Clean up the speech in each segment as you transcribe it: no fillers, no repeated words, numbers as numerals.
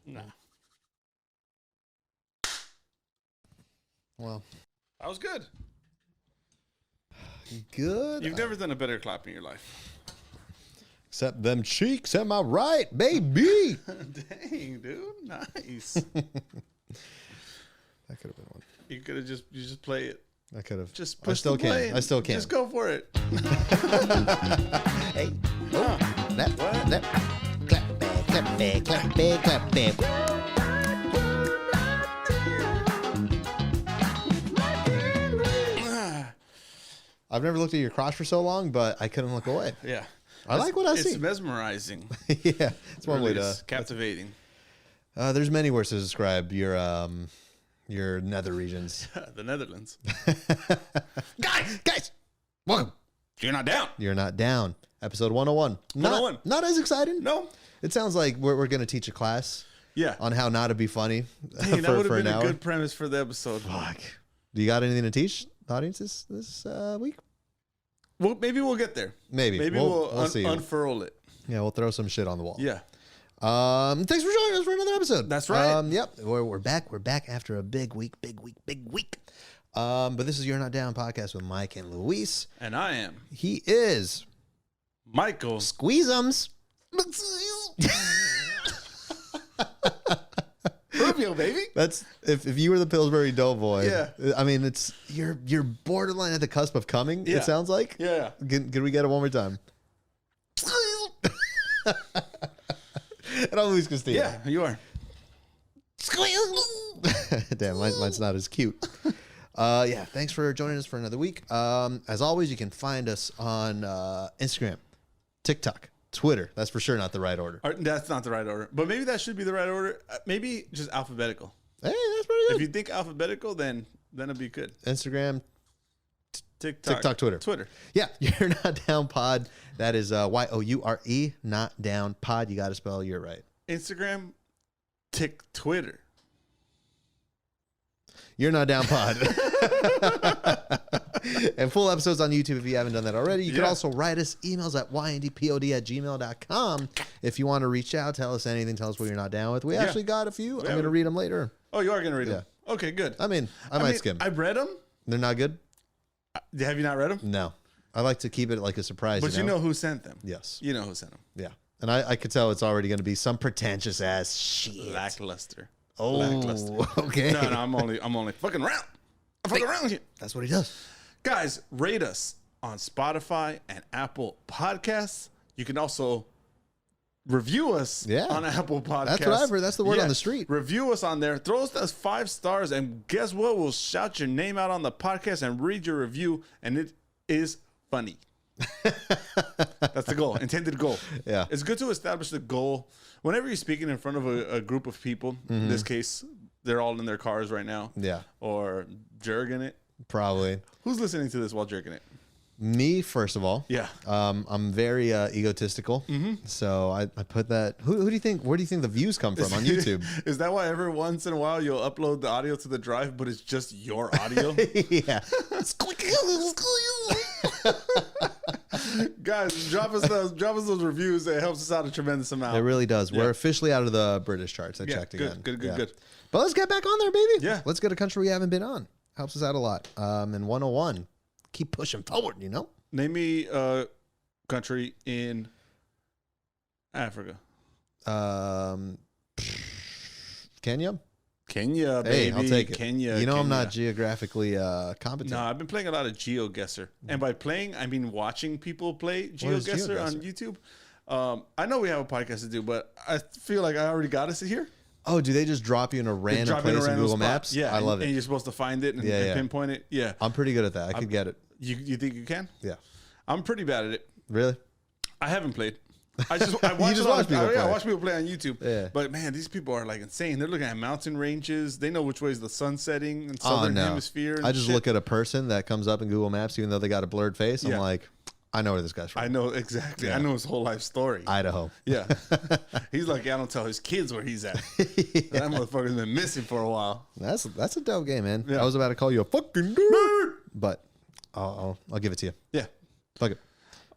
No. Well, That was good. good. You've never done a better clap in your life. Except them cheeks, am I right, baby? Dang, dude. Nice. That could have been one. You could have just play it. I could have. Just I push still the play. can. I still can. Just go for it. Hey. What? Clap back, clap back, clap back, clap back. I've never looked at your crotch for so long, but I couldn't look away. Yeah. I like what I see. It's mesmerizing. Yeah, it's one way to. Captivating. There's many words to describe your nether regions. The Netherlands. Guys, welcome. You're not down. You're not down. Episode 101. 101. Not as exciting. No. It sounds like we're going to teach a class. Yeah. On how not to be funny. Dang, that would have been an a hour. good premise for the episode. Fuck. Do you got anything to teach the audience this week? Well, maybe we'll get there. Maybe we'll see. unfurl it. Yeah, we'll throw some shit on the wall. Yeah. Thanks for joining us for another episode. That's right. Yep. We're back. We're back after a big week. But this is You're Not Down podcast with Mike and Luis. And I am He is Michael. Squeezums. Rubio, baby. That's if you were the Pillsbury Doughboy. Yeah. I mean, it's you're borderline at the cusp of coming. Yeah. It sounds like. Yeah. Can we get it one more time? And I'm Luis Castillo. Yeah, you are. Damn, mine's not as cute. Yeah, thanks for joining us for another week. As always, you can find us on Instagram, TikTok, Twitter. That's for sure not the right order. That's not the right order. But maybe that should be the right order. Maybe just alphabetical. Hey, that's pretty good. If you think alphabetical, then it'd be good. Instagram, TikTok, Twitter. Yeah, You're Not Down Pod. That is YOURE, not down pod. You got to spell you're right. Instagram, Twitter. You're Not Down Pod. And full episodes on YouTube if you haven't done that already. You can also write us emails at yndpod@gmail.com if you want to reach out, tell us anything, tell us what you're not down with. We actually got a few. I'm going to read them later. Oh, you are going to read them? Okay, good. I might skim. I've read them. They're not good? Have you not read them? No. I like to keep it like a surprise. But you know who sent them. Yes. You know who sent them. Yeah. And I could tell it's already going to be some pretentious ass shit. Lackluster. Oh, lackluster. Okay. No, I'm only fucking around. I'm fucking around with you. That's what he does. Guys, rate us on Spotify and Apple Podcasts. You can also review us on Apple Podcasts. That's what I've heard. That's the word on the street. Review us on there. Throw us those 5 stars, and guess what? We'll shout your name out on the podcast and read your review, and it is funny. That's the goal. Intended goal. Yeah. It's good to establish the goal. Whenever you're speaking in front of a group of people, in this case, they're all in their cars right now. Yeah. Or jerking it. Probably. Who's listening to this while jerking it? Me, first of all. Yeah. I'm very egotistical. So I put that. Who do you think? Where do you think the views come from on YouTube? Is that why every once in a while you'll upload the audio to the drive, but it's just your audio? Yeah. Guys, drop us those reviews. It helps us out a tremendous amount. It really does. We're officially out of the British charts. I checked again. Good. But let's get back on there, baby. Yeah. Let's get a country we haven't been on. Helps us out a lot. And 101. Keep pushing forward, Name me a country in Africa. Kenya, baby. Hey, I'll take it. Kenya. I'm not geographically competent. No, I've been playing a lot of GeoGuessr. And by playing, I mean watching people play GeoGuessr on YouTube. I know we have a podcast to do, but I feel like I already got us here. Oh, do they just drop you in a random place in Google Maps? Yeah, I love it. And you're supposed to find it and pinpoint it. Yeah. I'm pretty good at that. I could get it. You think you can? Yeah. I'm pretty bad at it. Really? I haven't played. I watch people play on YouTube. Yeah. But man, these people are like insane. They're looking at mountain ranges. They know which way is the sun setting in southern hemisphere. And I just look at a person that comes up in Google Maps, even though they got a blurred face. I'm like, I know where this guy's from. I know exactly. Yeah. I know his whole life story. Idaho. Yeah. He's like, I don't tell his kids where he's at. That motherfucker's been missing for a while. That's a dope game, man. Yeah. I was about to call you a fucking dude, but I'll give it to you. Yeah. Fuck it.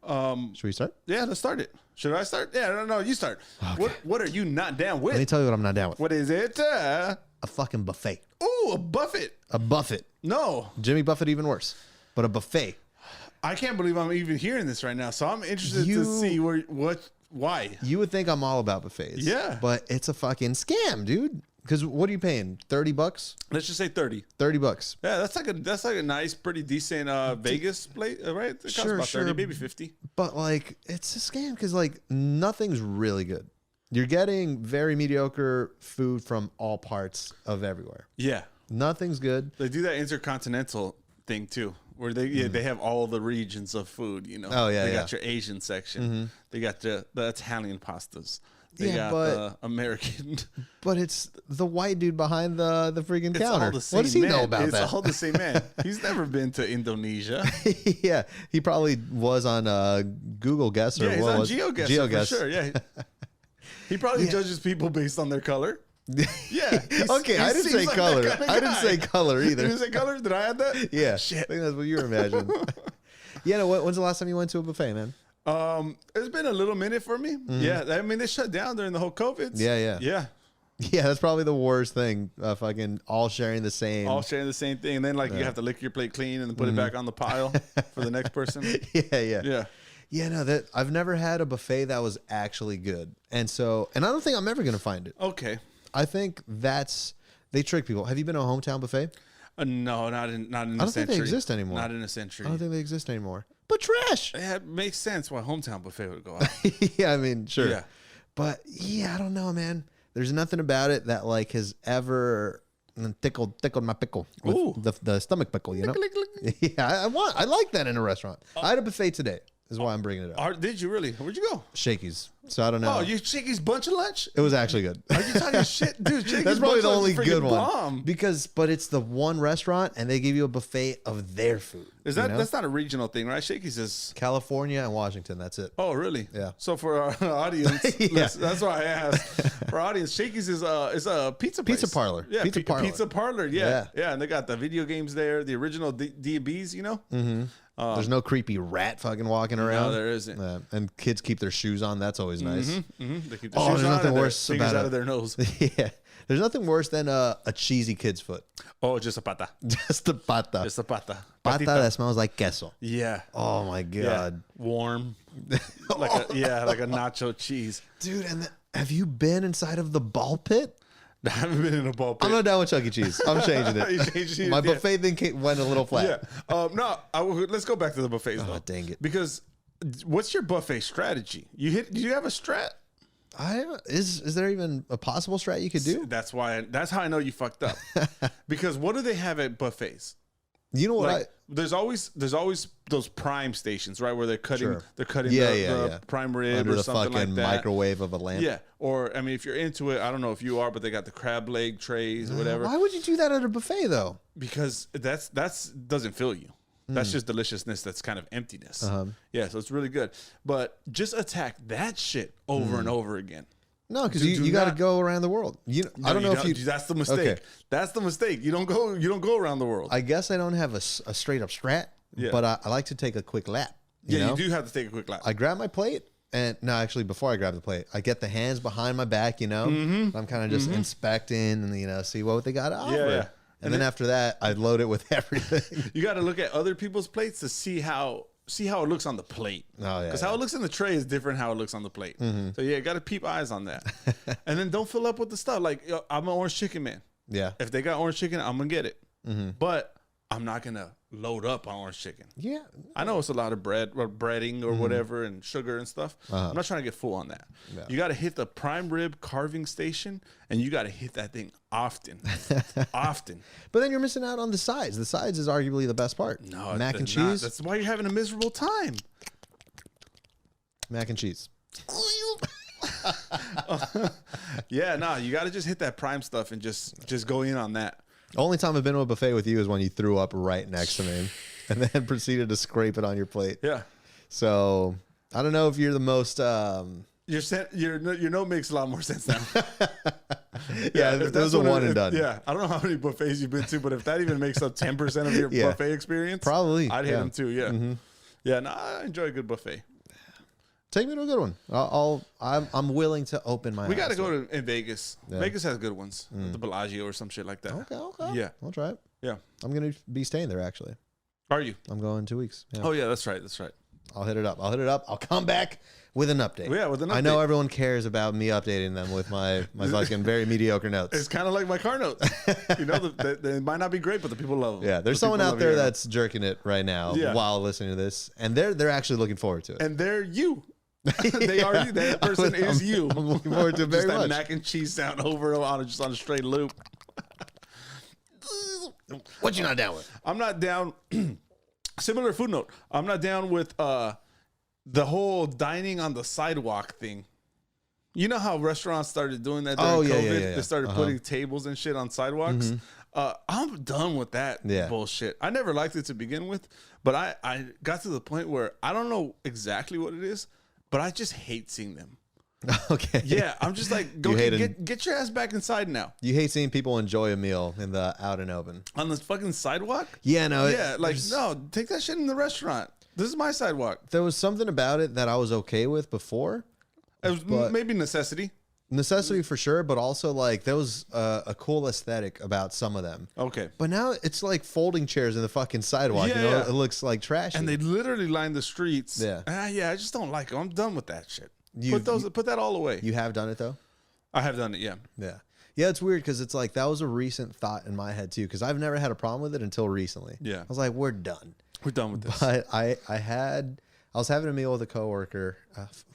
Should we start? Yeah, let's start it. Should I start? Yeah, no, you start. Okay. What are you not down with? Let me tell you what I'm not down with. What is it? A fucking buffet. Oh, a buffet. A buffet. No. Jimmy Buffett even worse. But a buffet. I can't believe I'm even hearing this right now. So I'm interested to see why. You would think I'm all about buffets. Yeah. But it's a fucking scam, dude. Because what are you paying? $30? Let's just say 30. $30. Yeah, that's like a nice, pretty decent Vegas plate, right? It costs about 30, maybe 50. But like, it's a scam because like nothing's really good. You're getting very mediocre food from all parts of everywhere. Yeah. Nothing's good. They do that intercontinental thing too, where they have all the regions of food, you know. Oh, yeah, They yeah. got your Asian section. They got the Italian pastas. They Yeah, got the American. But it's the white dude behind the freaking It's counter. all the same What does he man. know about it's that? It's all the same man. He's never been to Indonesia. Yeah, he probably was on Google Guess or Yeah, he's what on was GeoGuessr GeoGuess. for sure. Yeah, he probably judges people based on their color. Yeah. Okay, I didn't say color. I didn't say color either. You didn't say color? Did I add that? Yeah, Shit. I think that's what you were imagining. Yeah, no, when's the last time you went to a buffet, man? It's been a little minute for me. Yeah, I mean they shut down during the whole COVID. Yeah. Yeah, that's probably the worst thing. Fucking all sharing the same. All sharing the same thing, and then like you have to lick your plate clean and then put it back on the pile for the next person. Yeah. Yeah, no, that I've never had a buffet that was actually good, and I don't think I'm ever gonna find it. Okay. I think they trick people. Have you been to a hometown buffet? No, not in I a don't century. think they exist anymore. Not in a century. I don't think they exist anymore. But trash. Yeah, it makes sense why hometown buffet would go out. Yeah, I mean, sure. Yeah. But yeah, I don't know, man. There's nothing about it that like has ever tickled my pickle. Ooh. The stomach pickle, you know? Yeah, I like that in a restaurant. I had a buffet today. Is why I'm bringing it up. Did you really? Where'd you go? Shakey's. So I don't know. Oh, you Shakey's bunch of lunch? It was actually good. Are you talking shit? Dude, Shakey's That's probably bunch the of only lunch is good freaking one. bomb. But it's the one restaurant and they give you a buffet of their food. Is that that's not a regional thing, right? Shakey's is California and Washington. That's it. Oh, really? Yeah. So for our audience, that's why I asked. For our audience, Shakey's is a pizza place. Pizza parlor. Yeah, pizza parlor. Yeah. And they got the video games there, the original D&Bs, you know? Mm-hmm. There's no creepy rat fucking walking around. No, there isn't. And kids keep their shoes on. That's always nice. They keep the Oh, shoes there's on nothing and their worse fingers about out of their nose. Yeah. There's nothing worse than a cheesy kid's foot. Oh, just a pata. Just a pata. Just a pata. Pata that smells like queso. Yeah. Oh my God. Yeah. Warm. like a nacho cheese. Dude, and have you been inside of the ball pit? I haven't been in a ball pit. I'm not down with Chuck E. Cheese. I'm changing it. My buffet thing went a little flat. Yeah. Let's go back to the buffets though. Oh, dang it. Because what's your buffet strategy? Do you have a strat? Is there even a possible strat you could do? That's how I know you fucked up. Because what do they have at buffets? You know what? There's always those prime stations, right, where they're cutting Yeah. the prime rib Under or the something fucking like that. microwave of a lamp. Yeah, or I mean, if you're into it, I don't know if you are, but they got the crab leg trays or whatever. Why would you do that at a buffet though? Because that's doesn't fill you. That's just deliciousness. That's kind of emptiness. Yeah, so it's really good. But just attack that shit over and over again. No, because you got to go around the world. I don't know if you. That's the mistake. Okay. That's the mistake. You don't go around the world. I guess I don't have a straight up strat, but I like to take a quick lap. You do have to take a quick lap. I grab my plate, and no, actually, before I grab the plate, I get the hands behind my back. I'm kind of just inspecting and see what they got to offer. Yeah. And then after that, I load it with everything. You got to look at other people's plates to see how it looks on the plate. Oh, yeah. Because how it looks in the tray is different how it looks on the plate. So yeah, got to peep eyes on that. And then don't fill up with the stuff. Like, I'm an orange chicken man. Yeah. If they got orange chicken, I'm going to get it. But I'm not going to load up on orange chicken. Yeah. I know it's a lot of breading or whatever and sugar and stuff. I'm not trying to get full on that. Yeah. You got to hit the prime rib carving station, and you got to hit that thing often. Often. But then you're missing out on the sides. The sides is arguably the best part. No, mac and cheese. That's why you're having a miserable time. Mac and cheese. Yeah, no, you got to just hit that prime stuff and just go in on that. Only time I've been to a buffet with you is when you threw up right next to me and then proceeded to scrape it on your plate. Yeah. So I don't know if you're the most. Your note makes a lot more sense now. Yeah, it was a one and done. Yeah, I don't know how many buffets you've been to, but if that even makes up 10% of your buffet experience, probably I'd hit them too. Yeah. Yeah, no, I enjoy a good buffet. Take me to a good one. I'm willing to open my. We got to eyes go to in Vegas. Yeah. Vegas has good ones. The Bellagio or some shit like that. Okay. Yeah. I'll try it. Yeah. I'm gonna be staying there actually. Are you? I'm going 2 weeks. Yeah. Oh yeah, that's right. That's right. I'll hit it up. I'll come back with an update. Yeah, with an update. I know everyone cares about me updating them with my fucking very mediocre notes. It's kind of like my car notes. You know, they might not be great, but the people love them. Yeah, there's someone out there that's jerking it right now while listening to this, and they're actually looking forward to it. And they're you. They are you. That person is you. I'm looking forward to it very just much. That mac and cheese sound over on a straight loop. What you not down with? I'm not down. Similar food note. I'm not down with the whole dining on the sidewalk thing. You know how restaurants started doing that during COVID? Yeah. They started putting tables and shit on sidewalks. I'm done with that bullshit. I never liked it to begin with, but I got to the point where I don't know exactly what it is, but I just hate seeing them. Okay. Yeah, I'm just like, go get your ass back inside now. You hate seeing people enjoy a meal in the out and open On the fucking sidewalk? Yeah, no. Yeah, no, take that shit in the restaurant. This is my sidewalk. There was something about it that I was okay with before. It was maybe necessity. Necessity for sure, but also like there was a cool aesthetic about some of them. Okay. But now it's like folding chairs in the fucking sidewalk. Yeah, you know, yeah. it looks like trash. And they literally line the streets. Yeah. I just don't like them. I'm done with that shit. You- Put that all away. You have done it though? I have done it, yeah. Yeah. Yeah, it's weird because it's like that was a recent thought in my head too, because I've never had a problem with it until recently. Yeah. I was like, we're done. We're done with this. But I was having a meal with a coworker.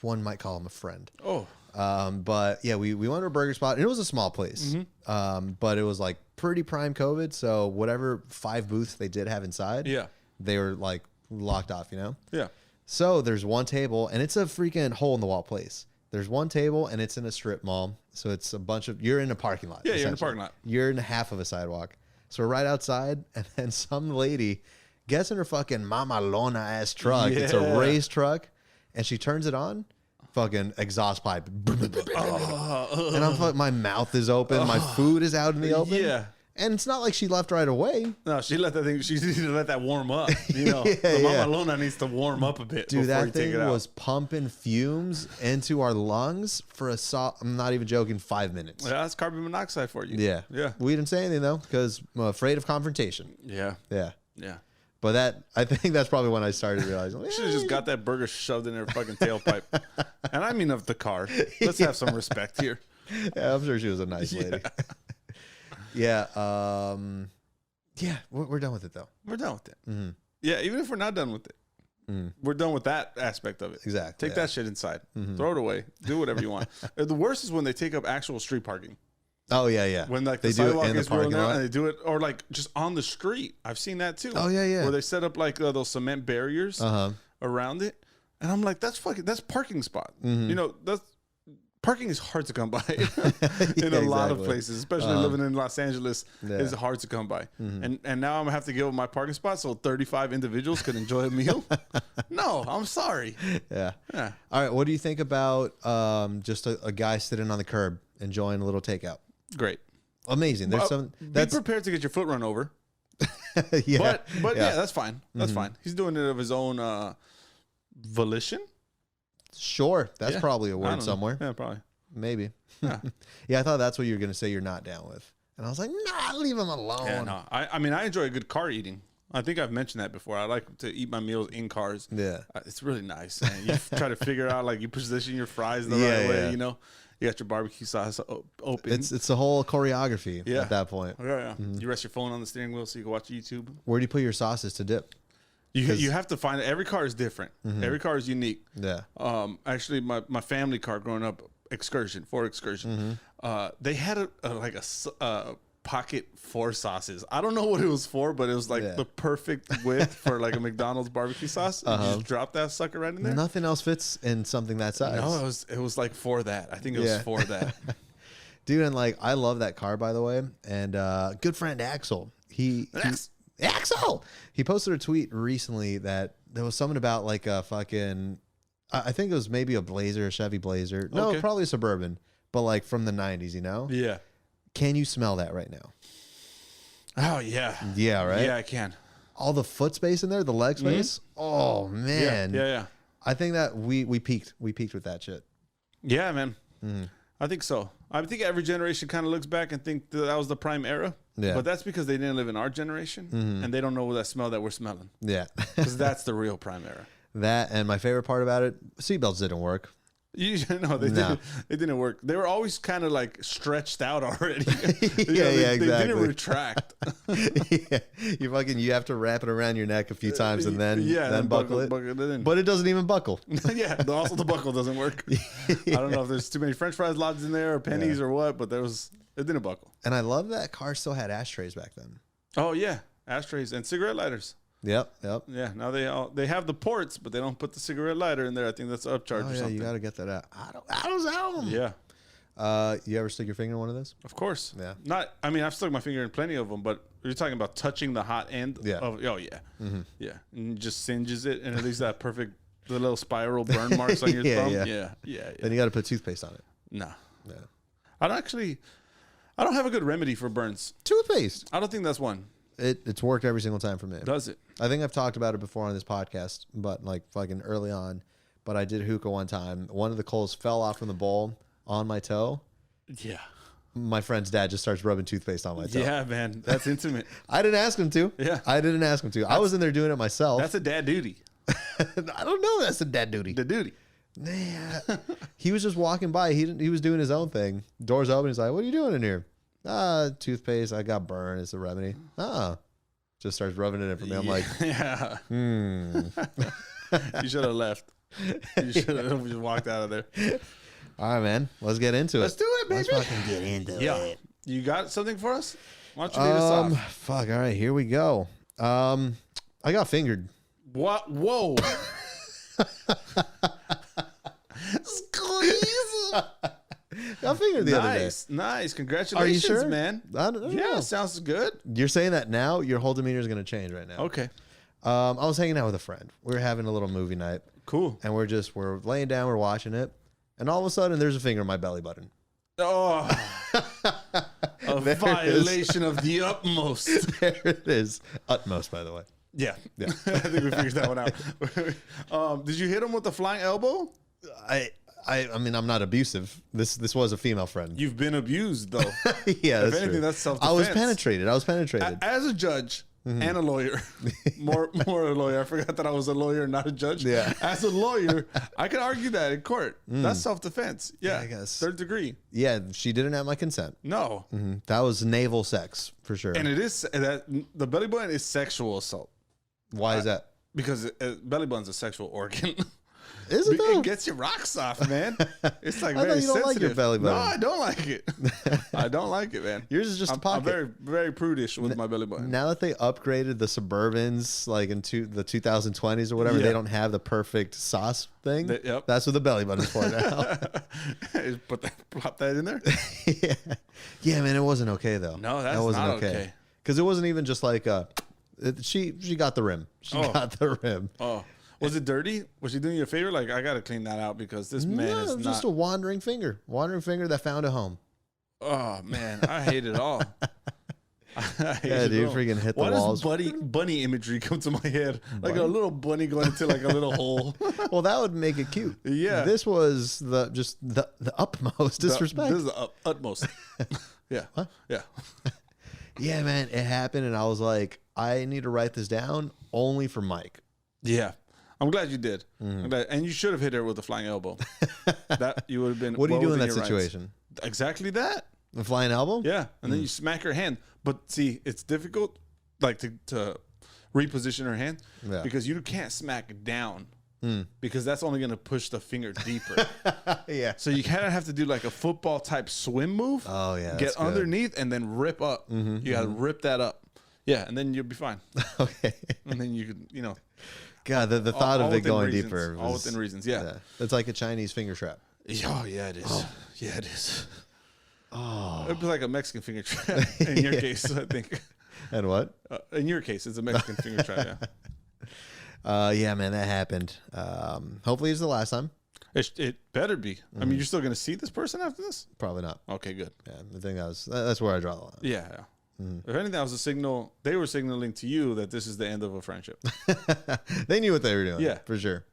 One might call him a friend. Oh. But yeah, we went to a burger spot and it was a small place. But it was like pretty prime COVID. So whatever 5 booths they did have inside, Yeah. they were like locked off, you know? Yeah. So there's one table and it's a freaking hole in the wall place. There's one table and it's in a strip mall. So it's a bunch of, you're in a parking lot. Yeah, you're in a essentially. parking lot. You're in half of a sidewalk. So we're right outside and then some lady gets in her fucking Mama Lona ass truck. It's a Yeah. race truck and she turns it on. Fucking exhaust pipe. And I'm my mouth is open. My food is out in the open. Yeah. And it's not like she left right away. No, she let that thing. She needed to let that warm up. You know, the Mama Lona needs to warm up a bit. Dude, before that you take thing it out. was pumping fumes into our lungs for I'm not even joking, 5 minutes. Yeah, that's carbon monoxide for you. Yeah. Yeah. We didn't say anything though, because I'm afraid of confrontation. Yeah. Yeah. Yeah. But I think that's probably when I started realizing. Should have just got that burger shoved in her fucking tailpipe. And I mean of the car. Let's have some respect here. Yeah, I'm sure she was a nice lady. Yeah. Yeah, we're done with it though. We're done with it. Mm-hmm. Yeah, even if we're not done with it, we're done with that aspect of it. Exactly. Take that shit inside. Throw it away. Do whatever you want. The worst is when they take up actual street parking. Oh yeah, yeah. When like they the do it sidewalk in the is real parking narrow lot. and they do it, or like just on the street. I've seen that too. Oh, yeah, yeah. Where they set up like those cement barriers around it, and I'm like, that's parking spot. You know, parking is hard to come by in a lot of places, especially living in Los Angeles. It's hard to come by, and now I'm gonna have to give up my parking spot so 35 individuals can enjoy a meal. No, I'm sorry. Yeah. Yeah. All right. What do you think about just a guy sitting on the curb enjoying a little takeout? Great. Amazing. There's Be prepared to get your foot run over. Yeah. But yeah, that's fine. That's fine. He's doing it of his own volition. Sure. That's probably a I word don't know. somewhere. Yeah, probably. Maybe. Yeah. Yeah, I thought that's what you were going to say you're not down with. And I was like, nah, leave him alone. Yeah, no. I mean, I enjoy a good car eating. I think I've mentioned that before. I like to eat my meals in cars. Yeah. It's really nice. And you try to figure out, like, you position your fries the Yeah, right way, yeah. you know? You got your barbecue sauce open. It's a whole choreography at that point. Yeah. You rest your phone on the steering wheel so you can watch YouTube. Where do you put your sauces to dip? You have to find it. Every car is different. Every car is unique. Yeah. Actually, my family car growing up, Ford Excursion, they had a pocket 4 sauces. I don't know what it was for, but it was like the perfect width for like a McDonald's barbecue sauce. You just drop that sucker right in there. Nothing else fits in something that size. No, it was like for that. I think it was for that. Dude, and like I love that car, by the way. And good friend Axel, Axel, he posted a tweet recently that there was something about like a fucking, I think it was maybe a Blazer, a Chevy Blazer. No, probably a Suburban, but like from the 90s, you know? Yeah. Can you smell that right now? Oh yeah. Yeah, right? Yeah, I can. All the foot space in there, the leg space. Oh man. Yeah. I think that we peaked. We peaked with that shit. Yeah, man. I think so. I think every generation kind of looks back and think that was the prime era. Yeah. But that's because they didn't live in our generation and they don't know that smell that we're smelling. Yeah. Because that's the real prime era. That, and my favorite part about it, seatbelts didn't work. No, they didn't work. They were always kind of like stretched out already. Exactly. They didn't retract. You have to wrap it around your neck a few times and then buckle it. But it doesn't even buckle. Yeah, also the buckle doesn't work. I don't know if there's too many French fries lodged in there or pennies or what, but it didn't buckle. And I love that cars still had ashtrays back then. Oh yeah, ashtrays and cigarette lighters. Yep. Yeah, now they have the ports, but they don't put the cigarette lighter in there. I think that's an upcharge or something. You got to get that out. I don't know. Yeah. You ever stick your finger in one of those? Of course. Yeah. I've stuck my finger in plenty of them, but you're talking about touching the hot end. Yeah. Yeah. Yeah. And it just singes it, and it leaves that perfect the little spiral burn marks on your thumb. Yeah. Then you got to put toothpaste on it. No. Yeah. I don't have a good remedy for burns. Toothpaste. I don't think that's one. It's worked every single time for me. Does it? I think I've talked about it before on this podcast, but like fucking early on. But I did hookah one time. One of the coals fell off from the bowl on my toe. Yeah. My friend's dad just starts rubbing toothpaste on my toe. Yeah, man. That's intimate. I didn't ask him to. Yeah. I didn't ask him to. I was in there doing it myself. That's a dad duty. I don't know. That's a dad duty. The duty. Yeah. He was just walking by. He was doing his own thing. Doors open. He's like, "What are you doing in here?" Toothpaste. I got burned. It's a remedy. Just starts rubbing it in for me. I'm like, yeah. You should have left. You should have just walked out of there. All right, man. Let's get into it. Let's do it, baby. Let's fucking get into it. You got something for us? Why don't you lead us off? Fuck. All right, here we go. I got fingered. What? Whoa. Squeeze. Got fingered the other day. Nice. Congratulations, are you sure? Man. I don't know. Sounds good. You're saying that now? Your whole demeanor is going to change right now. Okay. I was hanging out with a friend. We were having a little movie night. Cool. And we're laying down, we're watching it. And all of a sudden, there's a finger in my belly button. Oh. A violation of the utmost. There it is. Utmost, by the way. Yeah. I think we figured that one out. Did you hit him with the flying elbow? I mean, I'm not abusive. This was a female friend. You've been abused, though. Yeah, if anything, that's self-defense. I was penetrated. As a judge and a lawyer, more a lawyer. I forgot that I was a lawyer, not a judge. Yeah. As a lawyer, I can argue that in court. That's self-defense. Yeah, I guess. Third degree. Yeah, she didn't have my consent. No. That was naval sex for sure. And it is that the belly button is sexual assault. Why is that? Because belly button's a sexual organ. Is it though? It gets your rocks off, man. It's like I very you don't sensitive. Like your belly button. No, I don't like it. I don't like it, man. Yours is just a pocket. I'm very, very prudish with my belly button. Now that they upgraded the Suburbans, like into the 2020s or whatever, they don't have the perfect sauce thing. Yep. That's what the belly button's for now. Plop that in there. Yeah, man. It wasn't okay though. No, that wasn't not okay. Because it wasn't even just like she got the rim. She got the rim. Oh. Was it dirty? Was she doing you a favor? Like, I got to clean that out because this man is not. Just a wandering finger that found a home. Oh, man. I hate it all. Dude, freaking hit the walls. Why does bunny imagery come to my head? Like a little bunny going into like a little hole. Well, that would make it cute. Yeah. This was the utmost disrespect. This is the utmost. Yeah. Huh? Yeah. Yeah, man. It happened, and I was like, I need to write this down only for Mike. Yeah. I'm glad you did. And you should have hit her with a flying elbow. That you would have been. What do you do in that situation? Rights. Exactly that. A flying elbow? Yeah. And then you smack her hand. But see, it's difficult like to reposition her hand because you can't smack down because that's only going to push the finger deeper. Yeah. So you kind of have to do like a football type swim move. Oh, yeah. Get underneath and then rip up. You got to rip that up. Yeah. And then you'll be fine. Okay. And then you could, God, the thought of it going reasons. deeper. All within reasons, yeah. It's like a Chinese finger trap. Oh, yeah, it is. Oh. Yeah, it is. Oh. It'd be like a Mexican finger trap in your case, I think. And what? In your case, it's a Mexican finger trap, yeah. Yeah, man, that happened. Hopefully it's the last time. It better be. I mean, you're still going to see this person after this? Probably not. Okay, good. Yeah, I think that's where I draw the line. Yeah. If anything, that was a signal. They were signaling to you that this is the end of a friendship. They knew what they were doing. Yeah, for sure.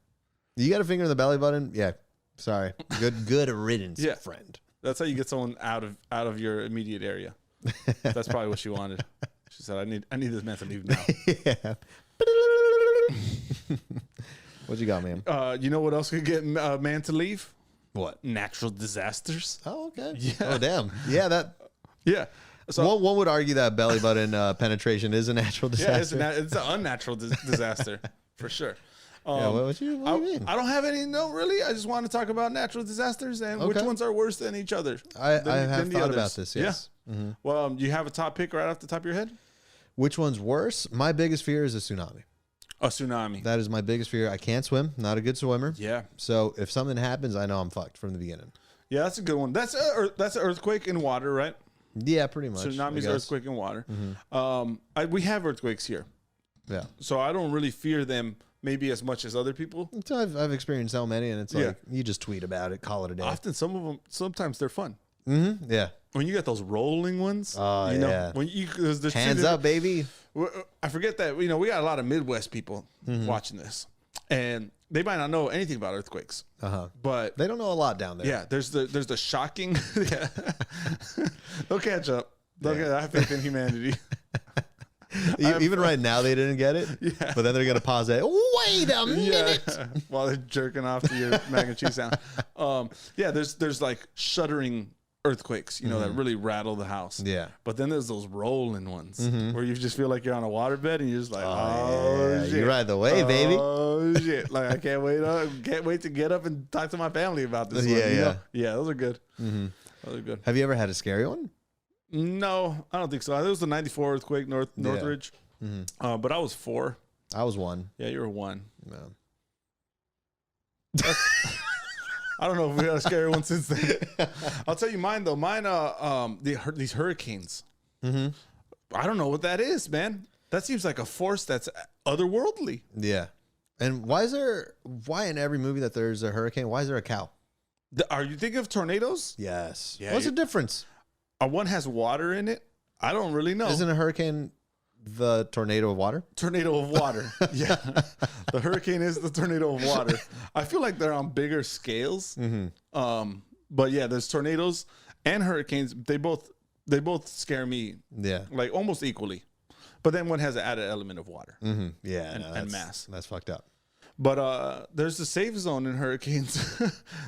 You got a finger in the belly button? Yeah. Sorry. Good riddance, friend. That's how you get someone out of your immediate area. That's probably what she wanted. She said, I need this man to leave now. Yeah. What you got, man? You know what else could get a man to leave? What? Natural disasters. Oh, okay. Yeah. Oh, damn. Yeah, Yeah. So one would argue that belly button penetration is a natural disaster. Yeah, it's an unnatural disaster for sure. What do you mean? I don't have any. No, really. I just want to talk about natural disasters and which ones are worse than each other. I have thought about this. Yes. Yeah. Mm-hmm. Well, you have a top pick right off the top of your head? Which one's worse? My biggest fear is a tsunami. A tsunami. That is my biggest fear. I can't swim. Not a good swimmer. Yeah. So if something happens, I know I'm fucked from the beginning. Yeah, that's a good one. That's an earthquake in water, right? Yeah, pretty much. Tsunami's earthquake in water. Mm-hmm. We have earthquakes here. Yeah. So I don't really fear them maybe as much as other people. So I've experienced so many, and it's like you just tweet about it, call it a day. Often sometimes they're fun. Mm-hmm. Yeah. When you get those rolling ones, you know, when there's hands up, baby. I forget that we got a lot of Midwest people watching this, and they might not know anything about earthquakes. But they don't know a lot down there. Yeah, there's the shocking. They'll catch up. I have faith in humanity. Even right now, they didn't get it. Yeah. But then they're gonna pause it. Wait a minute. While they're jerking off to your mac and cheese sound. There's like shuddering earthquakes, that really rattle the house. Yeah. But then there's those rolling ones where you just feel like you're on a waterbed and you're just like, shit. You ride the wave, baby. Oh shit. Like I can't wait to get up and talk to my family about this one. Yeah, those are good. Those are good. Have you ever had a scary one? No, I don't think so. It was the 94 earthquake, Northridge. But I was 4. I was 1. Yeah, you were 1. No. I don't know if we had a scary one since then. I'll tell you mine though. Mine, these hurricanes. I don't know what that is, man. That seems like a force that's otherworldly. Yeah. And why in every movie that there's a hurricane, why is there a cow? Are you thinking of tornadoes? Yes. Yeah, what's the difference? One has water in it. I don't really know. Isn't a hurricane the tornado of water? Tornado of water. Yeah. The hurricane is the tornado of water. I feel like they're on bigger scales. But yeah, there's tornadoes and hurricanes. They both scare me. Yeah. Like almost equally. But then one has an added element of water. Yeah. And mass. That's fucked up. But there's the safe zone in hurricanes.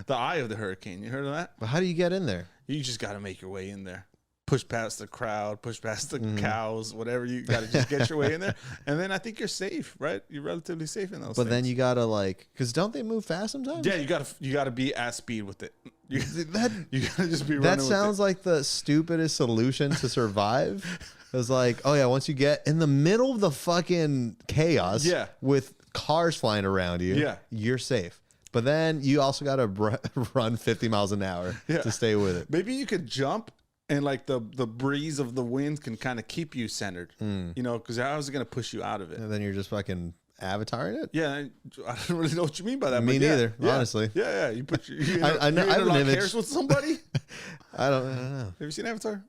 The eye of the hurricane. You heard of that? But how do you get in there? You just got to make your way in there. Push past the crowd, push past the cows, whatever. You got to just get your way in there. And then I think you're safe, right? You're relatively safe in those things. Then you got to because don't they move fast sometimes? Yeah, you got to be at speed with it. You got to just be running with it. That sounds like the stupidest solution to survive. It's like, oh yeah, once you get in the middle of the fucking chaos with cars flying around you, you're safe. But then you also got to run 50 miles an hour to stay with it. Maybe you could jump and like the breeze of the wind can kind of keep you centered, because how is it going to push you out of it? And then you're just fucking avataring it? Yeah. I don't really know what you mean by that. Me neither, honestly. Yeah. You put you I have an image. Hairs with somebody? I don't know. Have you seen Avatar?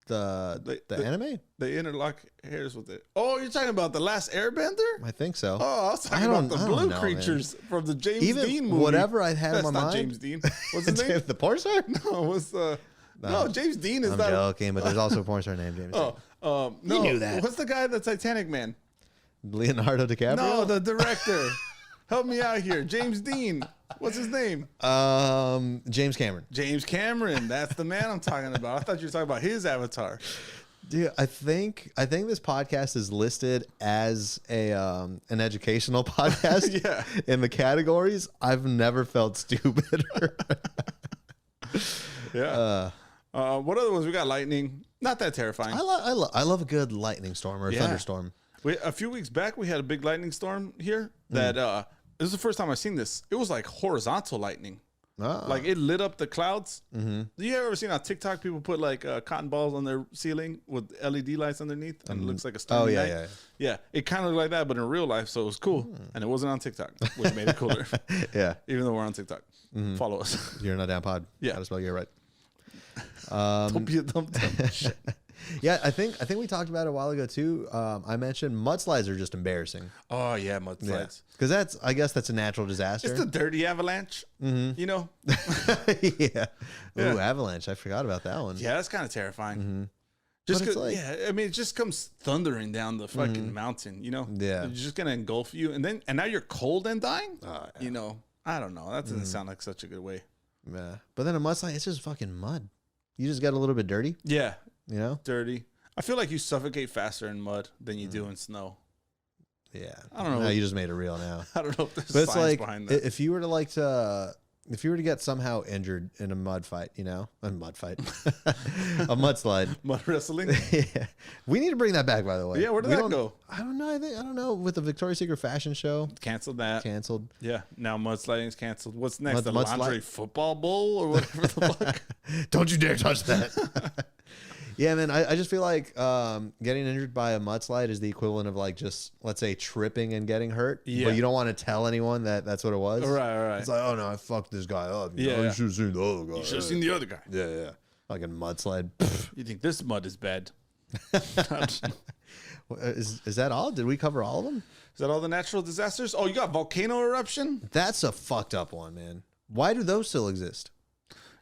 The anime? They interlock hairs with it. Oh, you're talking about The Last Airbender? I think so. Oh, I was talking about the blue creatures from the James Dean movie. Whatever I had in my mind. That's not James Dean. What's his name? The porn star? No, what's No, James Dean is I'm joking, but there's also a porn star named James Dean. No. You knew that. What's the guy that's Titanic Man? Leonardo DiCaprio? No, the director. Help me out here. James Dean. What's his name? James Cameron. James Cameron. That's the man I'm talking about. I thought you were talking about his Avatar. Dude, I think this podcast is listed as an educational podcast. In the categories. I've never felt stupider. Yeah. What other ones? We got lightning. Not that terrifying. I love a good lightning storm or a thunderstorm. A few weeks back, we had a big lightning storm here that this is the first time I've seen this. It was like horizontal lightning. Like it lit up the clouds. Do you ever seen on TikTok people put like cotton balls on their ceiling with LED lights underneath and it looks like a stormy night? Yeah. It kind of looked like that, but in real life, so it was cool. And it wasn't on TikTok, which made it cooler. Even though we're on TikTok. Follow us. You're not down pod. Yeah. How to spell you're right. Don't be a dumb shit. Yeah, I think we talked about it a while ago too. I mentioned mudslides are just embarrassing. Oh yeah, mudslides. Because I guess that's a natural disaster. It's the dirty avalanche. You know. Yeah. Ooh, avalanche. I forgot about that one. Yeah, that's kind of terrifying. Just cause, like, yeah, I mean, it just comes thundering down the fucking mountain. You know. Yeah. It's just gonna engulf you, and now you're cold and dying. You know. I don't know. That doesn't sound like such a good way. Yeah. But then a mudslide, it's just fucking mud. You just got a little bit dirty. Yeah. You know? Dirty. I feel like you suffocate faster in mud than you do in snow. Yeah. I don't know. Now you just made it real now. I don't know if there's But science it's like, behind that. if you were to if you were to get somehow injured in a mud fight, you know, a mud fight, a mudslide, Mud wrestling. yeah, we need to bring that back. By the way, Yeah, where did that go? I don't know. I don't know. With the Victoria's Secret fashion show, Canceled that. canceled. Yeah. Now mudsliding's canceled. What's next? The Mudslide? Lingerie Football Bowl or whatever the fuck? Don't you dare touch that. Yeah, man. I just feel like getting injured by a mudslide is the equivalent of like just, let's say, tripping and getting hurt. Yeah. But you don't want to tell anyone that that's what it was. Right. It's like, oh no, I fucked this guy up. You Yeah, know? yeah. You should have seen the other guy. You should have seen the other guy. Yeah. Fucking mudslide. You think this mud is bad? Is that all? Did we cover all of them? Is that all the natural disasters? Oh, you got volcano eruption? That's a fucked up one, man. Why do those still exist?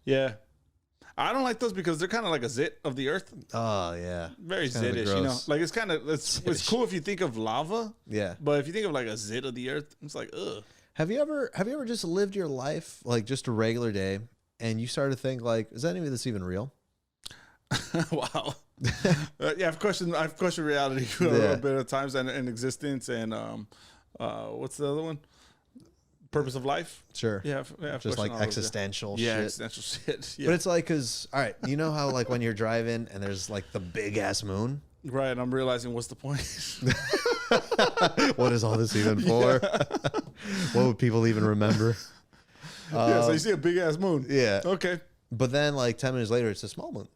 Yeah. I don't like those because they're kind of like a zit of the earth. Oh yeah, Very It's kind of zitish, you know. gross. Like it's cool if you think of lava, Yeah. but if you think of like a zit of the earth, it's like ugh. Have you ever just lived your life like just a regular day, and you start to think like, is any of this even real? Wow. Yeah, I've questioned reality a little bit at times and existence and what's the other one? Purpose of life. Sure. Yeah, I've Just like questioned all of that. existential Yeah, shit. existential shit. Yeah. But it's like, cause all right, you know how like when you're driving and there's like the big ass moon. Right, I'm realizing what's the point. What is all this even for? What would people even remember? Yeah, so you see a big ass moon. Yeah. Okay. But then like 10 minutes later, it's a small moon.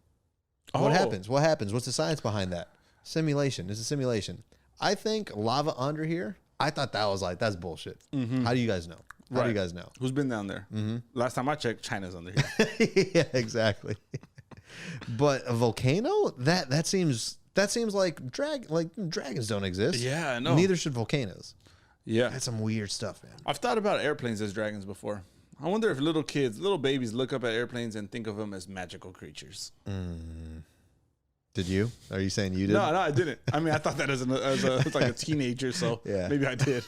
What happens? What happens? What's the science behind that? Simulation. It's a simulation. I think lava under here. I thought that was like, that's bullshit. How do you guys know? How do you guys know? Who's been down there? Last time I checked, China's under here. Yeah, exactly. But a volcano? That seems like dragons don't exist. Yeah, I know. Neither should volcanoes. Yeah. That's some weird stuff, man. I've thought about airplanes as dragons before. I wonder if little babies look up at airplanes and think of them as magical creatures. Did you? Are you saying you did? No, I didn't. I mean, I thought that as like a teenager, so Yeah. maybe I did.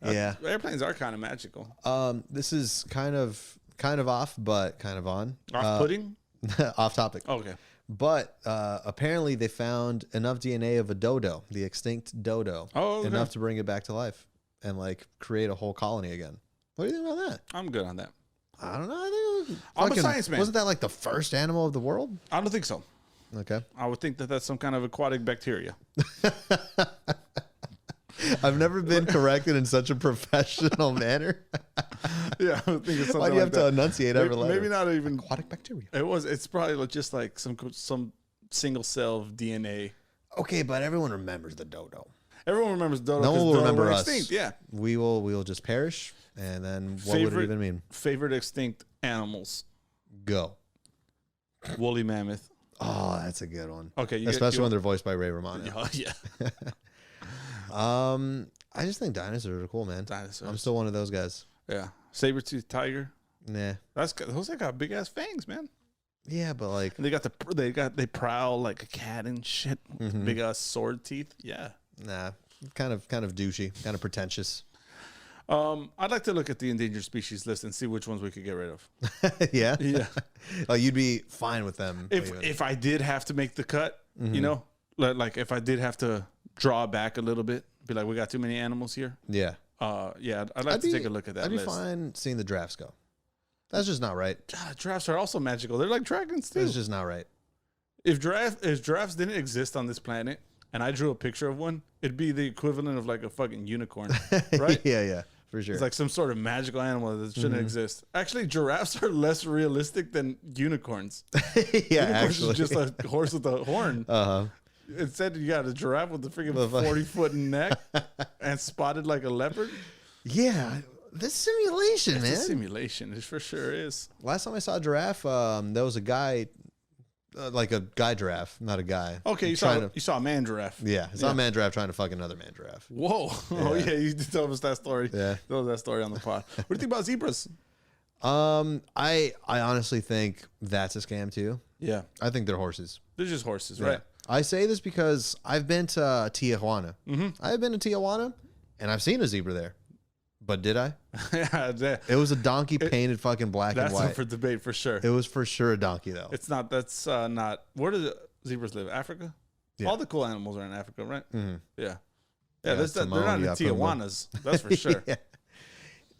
Yeah. Airplanes are kind of magical. This is kind of off, but kind of on. Off-putting? Off topic. Okay. But apparently they found enough DNA of a dodo, the extinct dodo, Oh, okay. enough to bring it back to life and like create a whole colony again. What do you think about that? I'm good on that. I don't know. I think I'm a science man. Wasn't that like the first animal of the world? I don't think so. Okay. I would think that that's some kind of aquatic bacteria. I've never been corrected in such a professional manner. Yeah, I would think it's something Why do you have like to that. enunciate every letter? Maybe not even Aquatic bacteria. It's probably just like some single cell of DNA. Okay, but everyone remembers the dodo. Everyone remembers dodo. No one 'cause will dodo remember were us. extinct. Yeah. We will just perish, and then what would it even mean? Favorite extinct animals: Go. woolly mammoth. Oh, that's a good one. Okay, Especially when they're voiced by Ray Romano. Yeah. I just think dinosaurs are cool, man. Dinosaurs. I'm still one of those guys. Yeah. Saber-toothed tiger. Nah. Those got big ass fangs, man. Yeah, but like, And they prowl like a cat and shit. Big ass sword teeth. Yeah. nah, kind of douchey, kind of pretentious. I'd like to look at the endangered species list and see which ones we could get rid of. Yeah. Yeah. Oh, you'd be fine with them. If I did have to make the cut, you know, like if I did have to draw back a little bit, be like, we got too many animals here. Yeah. Yeah, I'd like to take a look at that I'd be list. fine seeing the drafts go. That's just not right. Giraffes are also magical. They're like dragons too. That's just not right. If giraffes didn't exist on this planet and I drew a picture of one, it'd be the equivalent of like a fucking unicorn, right? Yeah, for sure. It's like some sort of magical animal that shouldn't exist. Actually, giraffes are less realistic than unicorns. Yeah, Unicorns actually. is just a horse with a horn. Uh-huh. Instead, you got a giraffe with a freaking 40-foot neck and spotted like a leopard. Yeah, this simulation, man. It's a simulation. It for sure is. Last time I saw a giraffe, there was a guy like a guy giraffe, not a guy. Okay, you saw a man giraffe. Yeah, I saw a man giraffe trying to fuck another man giraffe. Whoa. Yeah. Oh yeah, you did tell us that story. Yeah, tell us that story on the pod. What do you think about zebras? I honestly think that's a scam too. Yeah, I think they're horses. They're just horses, right? I say this because I've been to Tijuana. I've been to Tijuana, and I've seen a zebra there. But did I? Yeah, it was a donkey painted fucking black and white. That's up for debate for sure. It was for sure a donkey though. It's not. That's not. Where do the zebras live? Africa. Yeah. All the cool animals are in Africa, right? Mm-hmm. Yeah. Yeah. They're not in Tijuanas. That's for sure.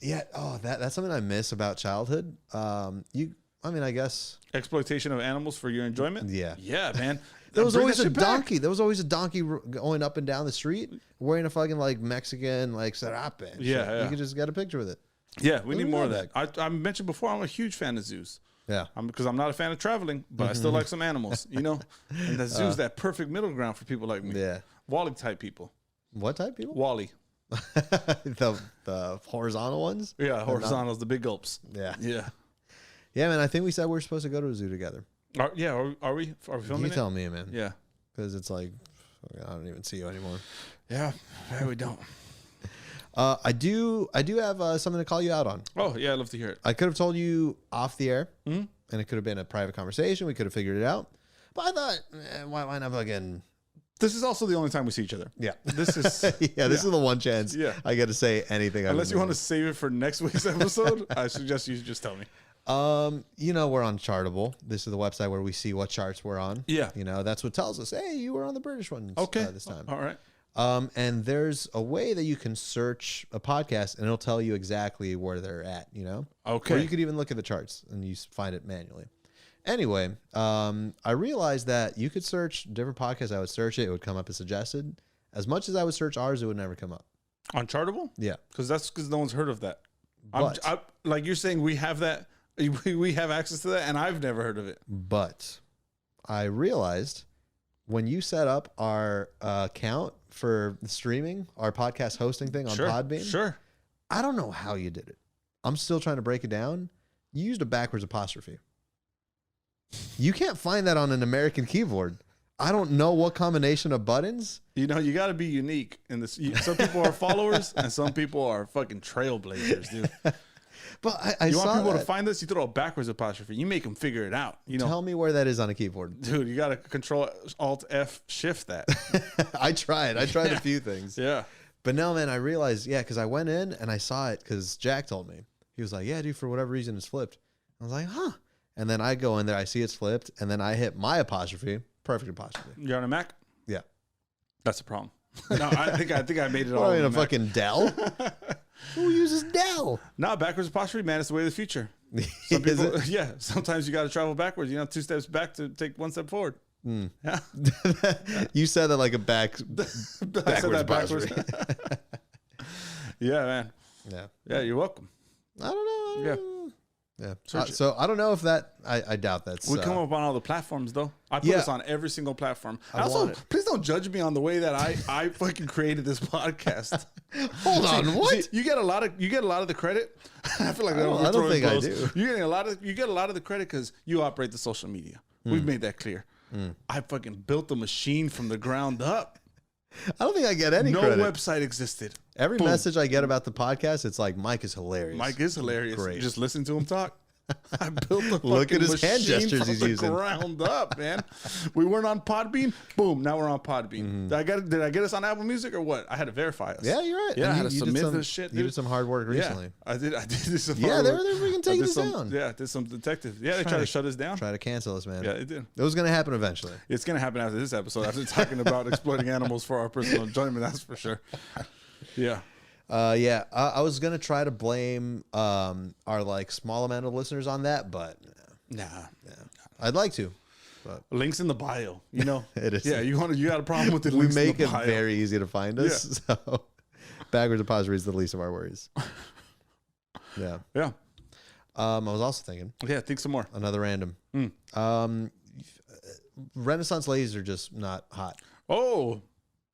Yeah. Oh, that's something I miss about childhood. I mean, I guess exploitation of animals for your enjoyment. Yeah. Yeah, man. There was always a donkey. There was always a donkey going up and down the street wearing a fucking like Mexican like serape. Yeah. You could just get a picture with it. Yeah, we need more of that. I mentioned before, I'm a huge fan of zoos. Yeah. Because I'm not a fan of traveling, but I still like some animals, you know? And the zoo's that perfect middle ground for people like me. Yeah. Wally type people. What type people? Wally. the horizontal ones? Yeah, horizontals, the big gulps. Yeah. Yeah. Yeah, man, I think we said we're supposed to go to a zoo together. Are we filming You tell me, man. Yeah. Because it's like, I don't even see you anymore. Yeah, we don't. I do have something to call you out on. Oh, yeah, I'd love to hear it. I could have told you off the air, and it could have been a private conversation. We could have figured it out. But I thought, why not fucking... This is also the only time we see each other. Yeah. This is... this is the one chance I get to say anything. Unless you want to save it for next week's episode, I suggest you just tell me. We're on Chartable. This is the website where we see what charts we're on. Yeah. That's what tells us, hey, you were on the British ones this time. All right. And there's a way that you can search a podcast and it'll tell you exactly where they're at, Okay. Or you could even look at the charts and you find it manually. Anyway, I realized that you could search different podcasts. I would search it. It would come up as suggested. As much as I would search ours, it would never come up. On Chartable? Yeah. Because no one's heard of that. But, like you're saying, we have that. We have access to that, and I've never heard of it. But I realized when you set up our account for streaming, our podcast hosting thing on Podbean. Sure. I don't know how you did it. I'm still trying to break it down. You used a backwards apostrophe. You can't find that on an American keyboard. I don't know what combination of buttons. You got to be unique in this. Some people are followers, and some people are fucking trailblazers, dude. But I you want saw people that. to find this? You throw a backwards apostrophe. You make them figure it out. Tell me where that is on a keyboard, dude. You got to Control Alt F Shift that. I tried a few things. Yeah, but no, man. I realized, because I went in and I saw it because Jack told me. He was like, "Yeah, dude, for whatever reason, it's flipped." I was like, "Huh." And then I go in there, I see it's flipped, and then I hit my apostrophe, perfect apostrophe. You're on a Mac? Yeah, that's a problem. No, I think I made it all. In a fucking Dell. Who uses Dell? No, backwards apostrophe, man. It's the way of the future. Some people, yeah. Sometimes you got to travel backwards. 2 steps back to take 1 step forward. Yeah. You said that like a backwards apostrophe. Yeah, man. Yeah. Yeah, you're welcome. I don't know. Yeah. Yeah. So I don't know if that. I doubt that's. We come up on all the platforms though. I put this on every single platform. Also, please don't judge me on the way that I fucking created this podcast. Hold on, what? See, you get a lot of the credit. I feel like I don't think I do. You get a lot of the credit because you operate the social media. We've made that clear. I fucking built the machine from the ground up. I don't think I get any credit. No website existed. Every message I get about the podcast, it's like, Mike is hilarious. Mike is hilarious. Great. You just listen to him talk. I built the Look at his machine hand gestures from he's the using. Ground up, man. We weren't on Podbean. Boom. Now we're on Podbean. Did I get us on Apple Music or what? I had to verify us. Yeah, you're right. Yeah, I had to submit this shit. You did some hard work recently. Yeah, I did some hard work. Yeah, they're freaking taking us down. Yeah, did some detectives. Yeah, they tried to shut us down. Try to cancel us, man. Yeah, it did. It was going to happen eventually. It's going to happen after this episode. After talking about exploiting animals for our personal enjoyment, that's for sure. Yeah. I was gonna try to blame our like small amount of listeners on that, but nah. I'd like to. But links in the bio, it is. Yeah, you got a problem with it. We make it very easy to find us. Yeah. So backwards apostrophe is the least of our worries. Yeah. Yeah. I was also thinking. Yeah, think some more. Another random. Renaissance ladies are just not hot. Oh.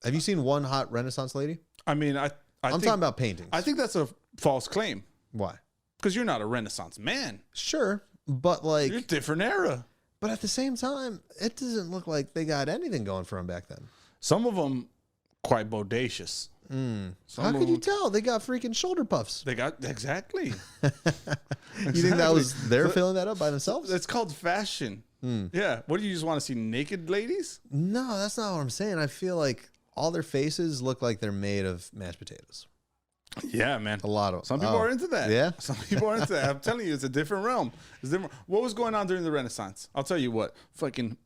Have you seen one hot Renaissance lady? I mean, I'm talking about paintings. I think that's a false claim. Why? Because you're not a Renaissance man. Sure, but like... You're a different era. But at the same time, it doesn't look like they got anything going for them back then. Some of them quite bodacious. How could you tell? They got freaking shoulder puffs. They got exactly. You think that was they're filling that up by themselves? It's called fashion. Yeah. What do you just want to see naked ladies? No, that's not what I'm saying. I feel like all their faces look like they're made of mashed potatoes. Yeah, man. A lot of some people are into that. Yeah, some people are into that. I'm telling you, it's a different realm. It's different. What was going on during the Renaissance? I'll tell you what. Fucking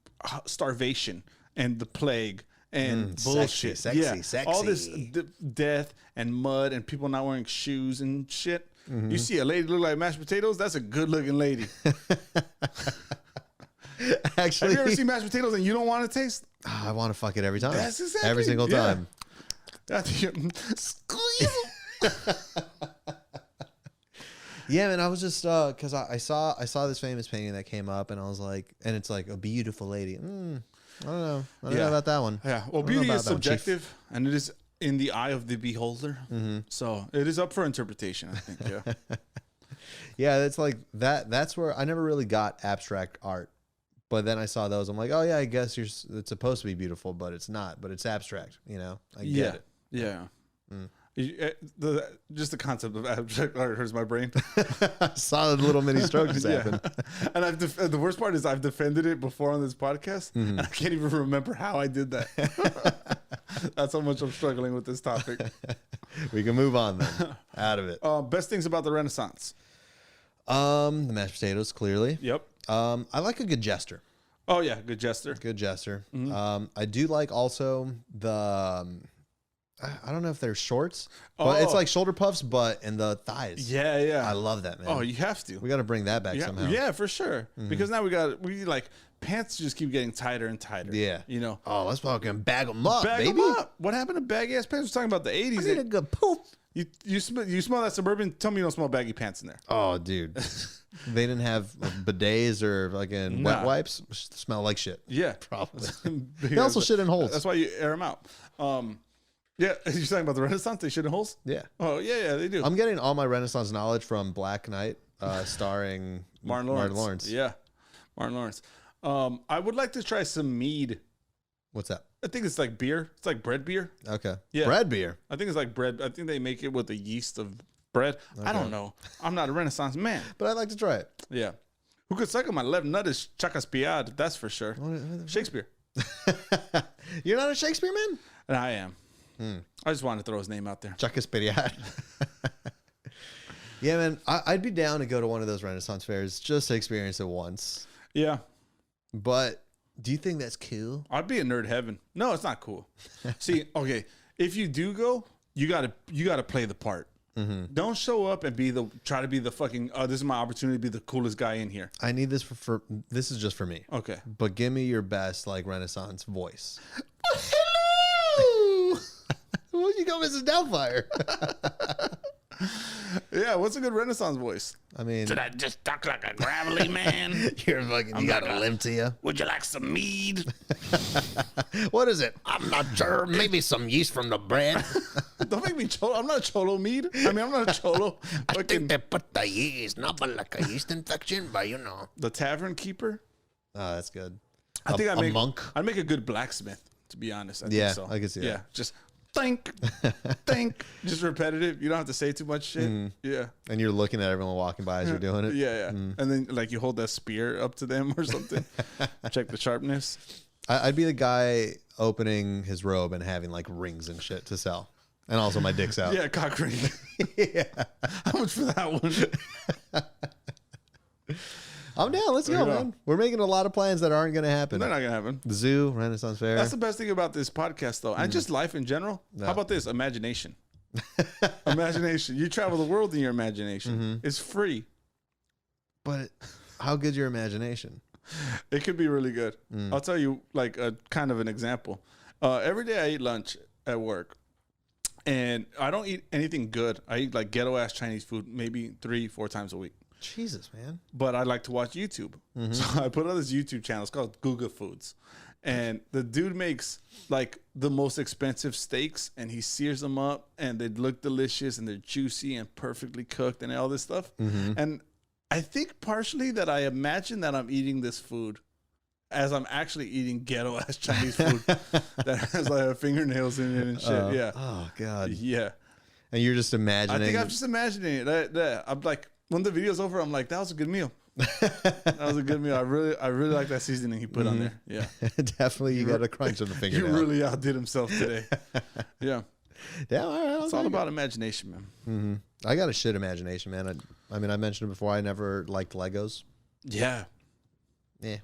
starvation and the plague. And bullshit. Sexy. All this death and mud and people not wearing shoes and shit. You see a lady look like mashed potatoes, that's a good looking lady. Actually, have you ever seen mashed potatoes and you don't want to taste? I want to fuck it every time. That's exactly. Every single time. Squeeze. Yeah, man, I was just because I saw this famous painting that came up and I was like, and it's like a beautiful lady. I don't know. I don't know about that one. Yeah. Well, beauty is subjective, and it is in the eye of the beholder. So it is up for interpretation, I think. Yeah. Yeah, it's like that. That's where I never really got abstract art, but then I saw those. I'm like, oh yeah, I guess it's supposed to be beautiful, but it's not. But it's abstract. You know, I get it. Yeah. Just the concept of abstract art hurts my brain. I saw the little mini stroke just happen. And the worst part is I've defended it before on this podcast, and I can't even remember how I did that. That's how much I'm struggling with this topic. We can move on then. Out of it. Best things about the Renaissance. The mashed potatoes, clearly. Yep. I like a good jester. Oh yeah, good jester. Good jester. I do like also the. I don't know if they're shorts, but it's like shoulder puffs, but in the thighs. Yeah. I love that, man. Oh, you have to. We got to bring that back somehow. Yeah, for sure. Because now we like pants just keep getting tighter and tighter. Yeah. You know. Oh, let's fucking bag them up, baby. Bag them up. What happened to baggy ass pants? We're talking about the 80s. I need a good poof. You smell that Suburban? Tell me you don't smell baggy pants in there. Oh, dude. They didn't have bidets or fucking wet wipes. Smell like shit. Yeah. Probably. They also shit in holes. That's why you air them out. Yeah, you're talking about the Renaissance? They shit in holes? Yeah. Oh, yeah, they do. I'm getting all my Renaissance knowledge from Black Knight, starring Martin Lawrence. Yeah, Martin Lawrence. I would like to try some mead. What's that? I think it's like beer. It's like bread beer. Okay. Yeah. Bread beer. I think it's like bread. I think they make it with the yeast of bread. Okay. I don't know. I'm not a Renaissance man. But I'd like to try it. Yeah. Who could suck on my left nut is Chacaspiad. That's for sure. Shakespeare. You're not a Shakespeare man? And I am. I just wanted to throw his name out there. Chacaspiad. Yeah, man. I'd be down to go to one of those Renaissance fairs just to experience it once. Yeah. But do you think that's cool? I'd be in nerd heaven. No, it's not cool. See, okay, if you do go, you gotta play the part. Don't show up and try to be the fucking. This is my opportunity to be the coolest guy in here. I need this for this is just for me. Okay, but give me your best like Renaissance voice. Hello. Well, you go, Mrs. Doubtfire. Yeah, what's a good Renaissance voice? I mean, should I just talk like a gravelly man? You're fucking. You got a limp to you. Would you like some mead? What is it? I'm not sure. Maybe some yeast from the bread. Don't make me cholo. I'm not a cholo mead. I mean, I'm not a cholo. I think they put the yeast, not but like a yeast infection, but you know. The tavern keeper. Oh, that's good. I think a monk. I'd make a good blacksmith. To be honest, I think so. I can see that. Yeah, just. Think, just repetitive. You don't have to say too much shit. Yeah. And you're looking at everyone walking by as you're doing it. Yeah. And then like you hold that spear up to them or something. Check the sharpness. I'd be the guy opening his robe and having like rings and shit to sell. And also my dick's out. Yeah, cock ring. Yeah. How much for that one? I'm down. Let's go, man. We're making a lot of plans that aren't going to happen. They're not going to happen. The zoo, Renaissance Fair. That's the best thing about this podcast, though. And just life in general. No. How about this? Imagination. Imagination. You travel the world in your imagination. It's free. But how good's your imagination? It could be really good. I'll tell you like a kind of an example. Every day I eat lunch at work. And I don't eat anything good. I eat like ghetto-ass Chinese food maybe 3-4 times a week. Jesus, man. But I like to watch YouTube. So I put on this YouTube channel. It's called Guga Foods. And the dude makes like the most expensive steaks and he sears them up and they look delicious and they're juicy and perfectly cooked and all this stuff. And I think partially that I imagine that I'm eating this food as I'm actually eating ghetto ass Chinese food that has like fingernails in it and shit. Yeah. Oh God. Yeah. And you're just imagining. I think I'm just imagining it. I'm like, when the video's over, I'm like, that was a good meal. That was a good meal. I really like that seasoning he put on there. Yeah. Definitely, you got a crunch on the fingernail. You really outdid himself today. Yeah. Yeah, all right, it's all about imagination, man. Mm-hmm. I got a shit imagination, man. I mean, I mentioned it before. I never liked Legos. Yeah. Yeah.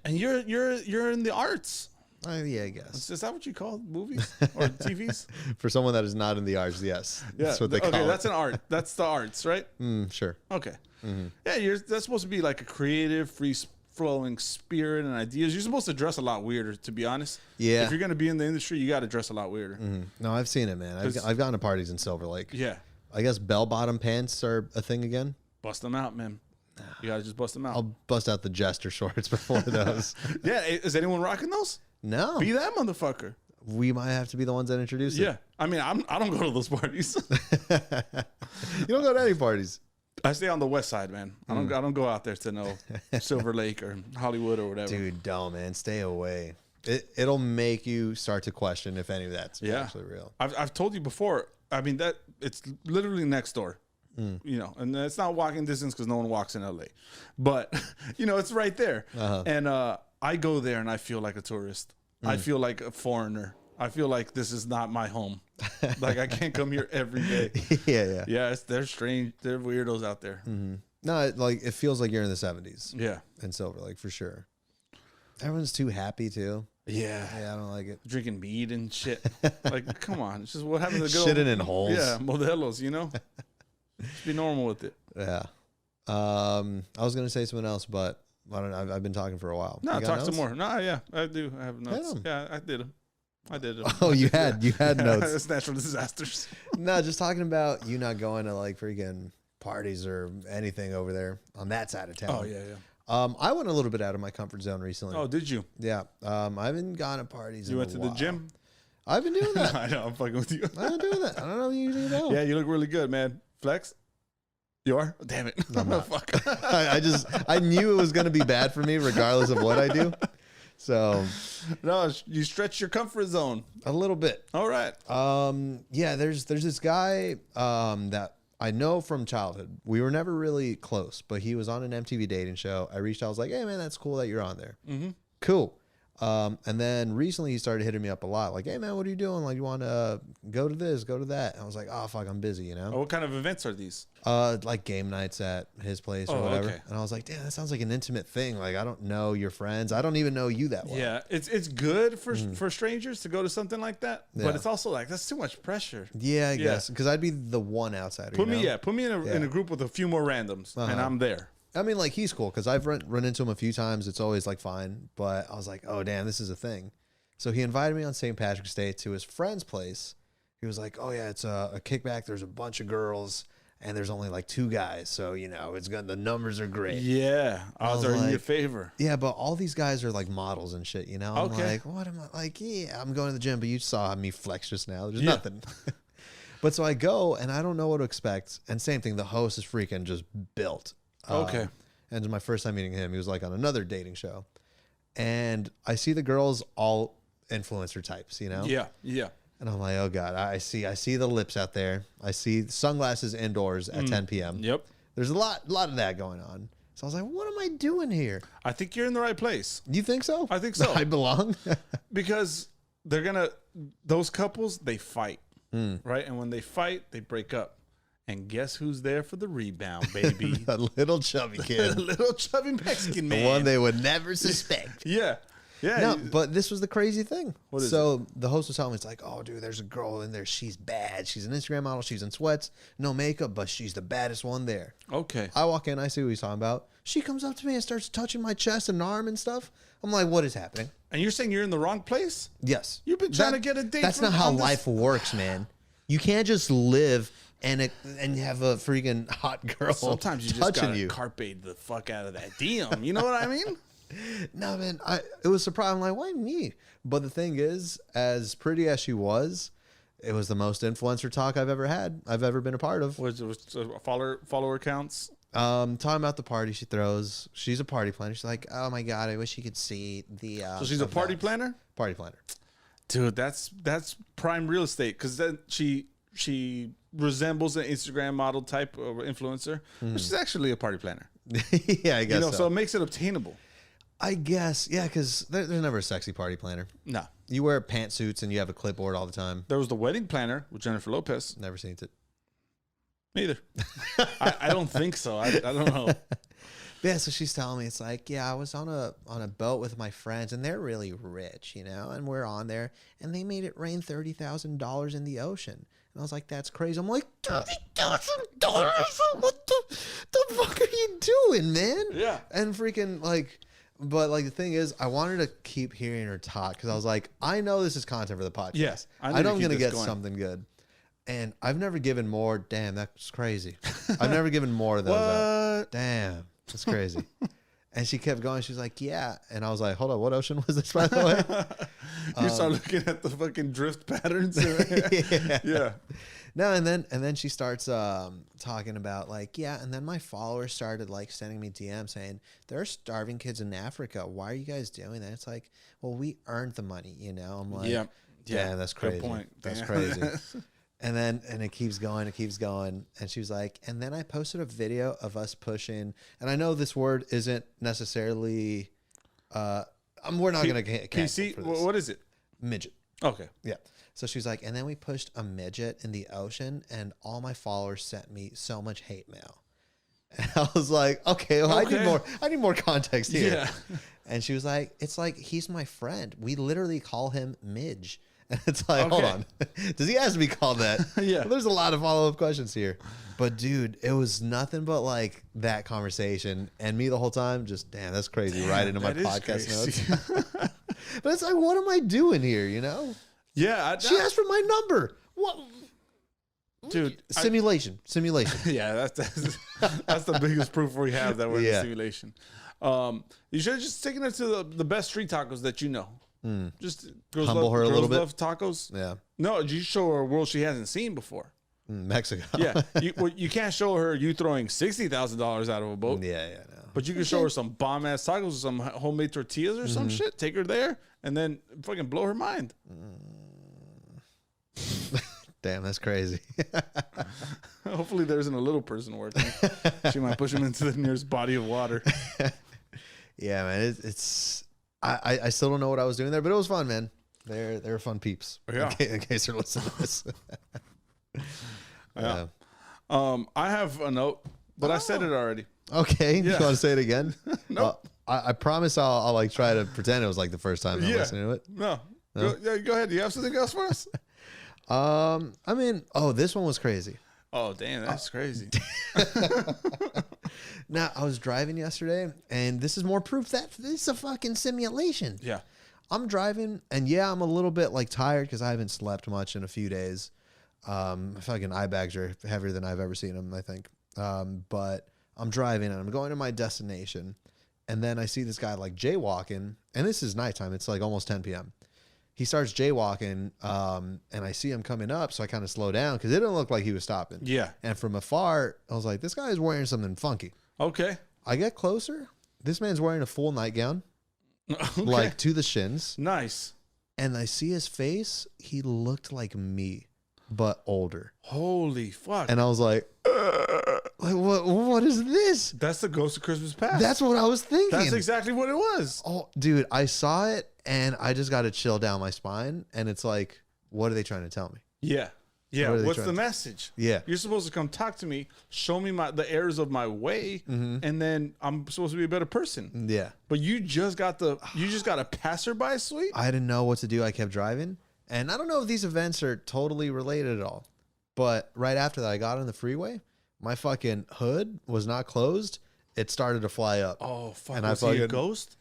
And you're in the arts. Yeah, I guess. Is that what you call movies or TVs? For someone that is not in the arts, yes. Yeah. That's what they call it. That's an art. That's the arts, right? Sure. Okay. Mm-hmm. Yeah, that's supposed to be like a creative, free-flowing spirit and ideas. You're supposed to dress a lot weirder, to be honest. Yeah. If you're going to be in the industry, you got to dress a lot weirder. Mm-hmm. No, I've seen it, man. I've gone to parties in Silver Lake. Yeah. I guess bell-bottom pants are a thing again. Bust them out, man. You got to just bust them out. I'll bust out the Jester shorts before those. Yeah. Is anyone rocking those? No. Be that motherfucker. We might have to be the ones that introduce it. Yeah. I mean, I don't go to those parties. You don't go to any parties. I stay on the west side, man. I don't go out there to no Silver Lake or Hollywood or whatever. Dude, don't, man. Stay away. It'll make you start to question if any of that's actually real. I've told you before. I mean, that it's literally next door. You know, and it's not walking distance because no one walks in LA, but you know, it's right there. And I go there and I feel like a tourist. I feel like a foreigner. I feel like this is not my home. Like I can't come here every day. Yeah. They're strange. They're weirdos out there. No, it feels like you're in the 70s. Yeah, in Silver Lake for sure. Everyone's too happy too. Yeah, I don't like it. Drinking mead and shit. Like, come on. It's just what happened to the shitting in holes. Yeah, modelos. You know, just be normal with it. Yeah. I was gonna say something else, but I don't know. I've been talking for a while. No, talk some more. No, yeah, I do. I have notes. Yeah, I did them. Oh, you had notes. It's natural disasters. No, just talking about you not going to like freaking parties or anything over there on that side of town. Oh yeah. I went a little bit out of my comfort zone recently. Oh, did you? Yeah. I haven't gone to parties. You went to the gym? I've been doing that. I know. I'm fucking with you. I've been doing that. I don't know if you know. Yeah, you look really good, man. Flex. You are? Oh, damn it. I'm not. Fuck. I knew it was going to be bad for me regardless of what I do. So no, you stretch your comfort zone a little bit. All right. Yeah, there's this guy that I know from childhood. We were never really close, but he was on an MTV dating show. I reached out, I was like, hey man, that's cool that you're on there. Cool. And then recently he started hitting me up a lot, like, hey man, what are you doing? Like, you want to go to this, go to that? And I was like, oh fuck, I'm busy, you know. Oh, what kind of events are these? Like game nights at his place or whatever. Okay. And I was like, damn, that sounds like an intimate thing. Like, I don't know your friends. I don't even know you that well. Yeah, it's good for strangers to go to something like that, but it's also like that's too much pressure. Yeah, I guess because I'd be the one outsider. Put me in a group with a few more randoms, and I'm there. I mean, like, he's cool because I've run into him a few times. It's always like fine, but I was like, oh damn, this is a thing. So he invited me on St. Patrick's Day to his friend's place. He was like, oh yeah, it's a kickback. There's a bunch of girls and there's only like 2 guys, so you know the numbers are great. Yeah, odds are in your favor. Yeah, but all these guys are like models and shit. You know, I'm like, what am I like? Yeah, I'm going to the gym, but you saw me flex just now. There's nothing. But so I go and I don't know what to expect. And same thing, the host is freaking just built. And it was my first time meeting him. He was like on another dating show. And I see the girls all influencer types, you know? Yeah. And I'm like, oh God, I see the lips out there. I see sunglasses indoors at 10 p.m. Yep. There's a lot of that going on. So I was like, what am I doing here? I think you're in the right place. You think so? I think so. I belong? Because those couples, they fight, right? And when they fight, they break up. And guess who's there for the rebound, baby? A little chubby kid. A little chubby Mexican man. The one they would never suspect. Yeah. No, but this was the crazy thing. What is it? The host was telling me, it's like, oh, dude, there's a girl in there. She's bad. She's an Instagram model. She's in sweats, no makeup, but she's the baddest one there. Okay. I walk in. I see what he's talking about. She comes up to me and starts touching my chest and arm and stuff. I'm like, what is happening? And you're saying you're in the wrong place? Yes. You've been trying to get a date. That's not how life works, man. You can't just live and have a freaking hot girl. Sometimes you just gotta carpe the fuck out of that DM. You know what I mean? No, man. It was surprising. I'm like, why me? But the thing is, as pretty as she was, it was the most influencer talk I've ever been a part of. Was follower counts Talking about the party she throws. She's a party planner. She's like, oh my God, I wish you could see the. So she's a party planner? Party planner. Dude, that's prime real estate, because then she resembles an Instagram model type of influencer, but she's actually a party planner. Yeah, I guess so it makes it obtainable. I guess, yeah, because there's never a sexy party planner. No. You wear pantsuits and you have a clipboard all the time. There was the wedding planner with Jennifer Lopez. Never seen it. Neither. I don't think so. I don't know. Yeah, so she's telling me, it's like, yeah, I was on a boat with my friends, and they're really rich, you know, and we're on there, and they made it rain $30,000 in the ocean. And I was like, that's crazy. I'm like, $30,000? What the fuck are you doing, man? Yeah. And freaking, like, but, like, the thing is, I wanted to keep hearing her talk, because I was like, I know this is content for the podcast. Yes. I know I'm going to get something good. And I've never given more. Damn, that's crazy. I've never given more of those. What? Damn. That's crazy. And she kept going. She was like, yeah. And I was like, hold on, what ocean was this, by the way? You start looking at the fucking drift patterns. Yeah. No, and then she starts talking about, like, yeah, and then my followers started, like, sending me DMs saying, there are starving kids in Africa. Why are you guys doing that? It's like, well, we earned the money, you know? I'm like, yeah, that's crazy. Good point. That's crazy. And it keeps going, And she was like, and then I posted a video of us pushing, and I know this word isn't necessarily, we're not going to PC. What is it? Midget. Okay. Yeah. So she's like, and then we pushed a midget in the ocean, and all my followers sent me so much hate mail. And I was like, okay, well, I need more context here. Yeah. And she was like, it's like, he's my friend. We literally call him Midge. And it's like, hold on. Does he have to be called that? Yeah. Well, there's a lot of follow-up questions here. But, dude, it was nothing but, like, that conversation. And me the whole time, just, damn, that's crazy. Right into my podcast notes. But it's like, what am I doing here, you know? Yeah. She asked for my number. What? Dude. Simulation. Yeah, that's the biggest proof we have that we're in a simulation. You should have just taken her to the best street tacos that you know. Just humble her a little bit. Love tacos. Yeah. No, you show her a world she hasn't seen before. Mexico. Yeah. You can't show her you throwing $60,000 out of a boat. Yeah, no. But you can show her some bomb ass tacos or some homemade tortillas or some shit. Take her there and then fucking blow her mind. Damn, that's crazy. Hopefully there isn't a little person working. She might push him into the nearest body of water. Yeah, man. It's I still don't know what I was doing there, but it was fun, man. They're fun peeps. Yeah. In case they're listening to this. Yeah. I have a note, but I said it already. Okay. Yeah. You want to say it again? No. I promise I'll like try to pretend it was like the first time I'm listening to it. No. Go ahead. Do you have something else for us? I mean, this one was crazy. Oh, damn, that's crazy. Now, I was driving yesterday, and this is more proof that this is a fucking simulation. Yeah. I'm driving, and yeah, I'm a little bit like tired because I haven't slept much in a few days. Fucking eye bags are heavier than I've ever seen them, I think. But I'm driving, and I'm going to my destination, and then I see this guy like jaywalking, and this is nighttime. It's like almost 10 p.m. He starts jaywalking, and I see him coming up, so I kind of slow down because it didn't look like he was stopping. Yeah. And from afar, I was like, this guy is wearing something funky. Okay. I get closer. This man's wearing a full nightgown, like to the shins. Nice. And I see his face. He looked like me, but older. Holy fuck. And I was like what is this? That's the Ghost of Christmas Past. That's what I was thinking. That's exactly what it was. Oh, dude, I saw it, and I just got to chill down my spine. And it's like, what are they trying to tell me? Yeah. Yeah. What's the message? Yeah. You're supposed to come talk to me, show me the errors of my way, and then I'm supposed to be a better person. Yeah. But you just got a passerby suite? I didn't know what to do. I kept driving. And I don't know if these events are totally related at all. But right after that, I got on the freeway. My fucking hood was not closed. It started to fly up. Oh, fuck. Was he a ghost?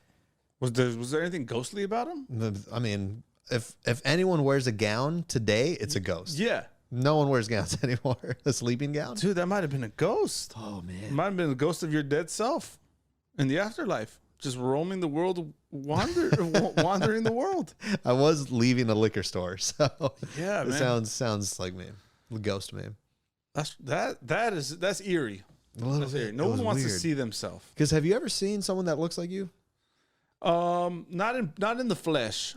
Was there anything ghostly about him? I mean, if anyone wears a gown today, it's a ghost. Yeah. No one wears gowns anymore. A sleeping gown? Dude, that might have been a ghost. Oh, man. It might have been a ghost of your dead self in the afterlife. Just roaming the world, wandering the world. I was leaving the liquor store, so yeah, it man. sounds like me. Ghost me. That's eerie. No one wants to see themselves. Because have you ever seen someone that looks like you? Not in the flesh.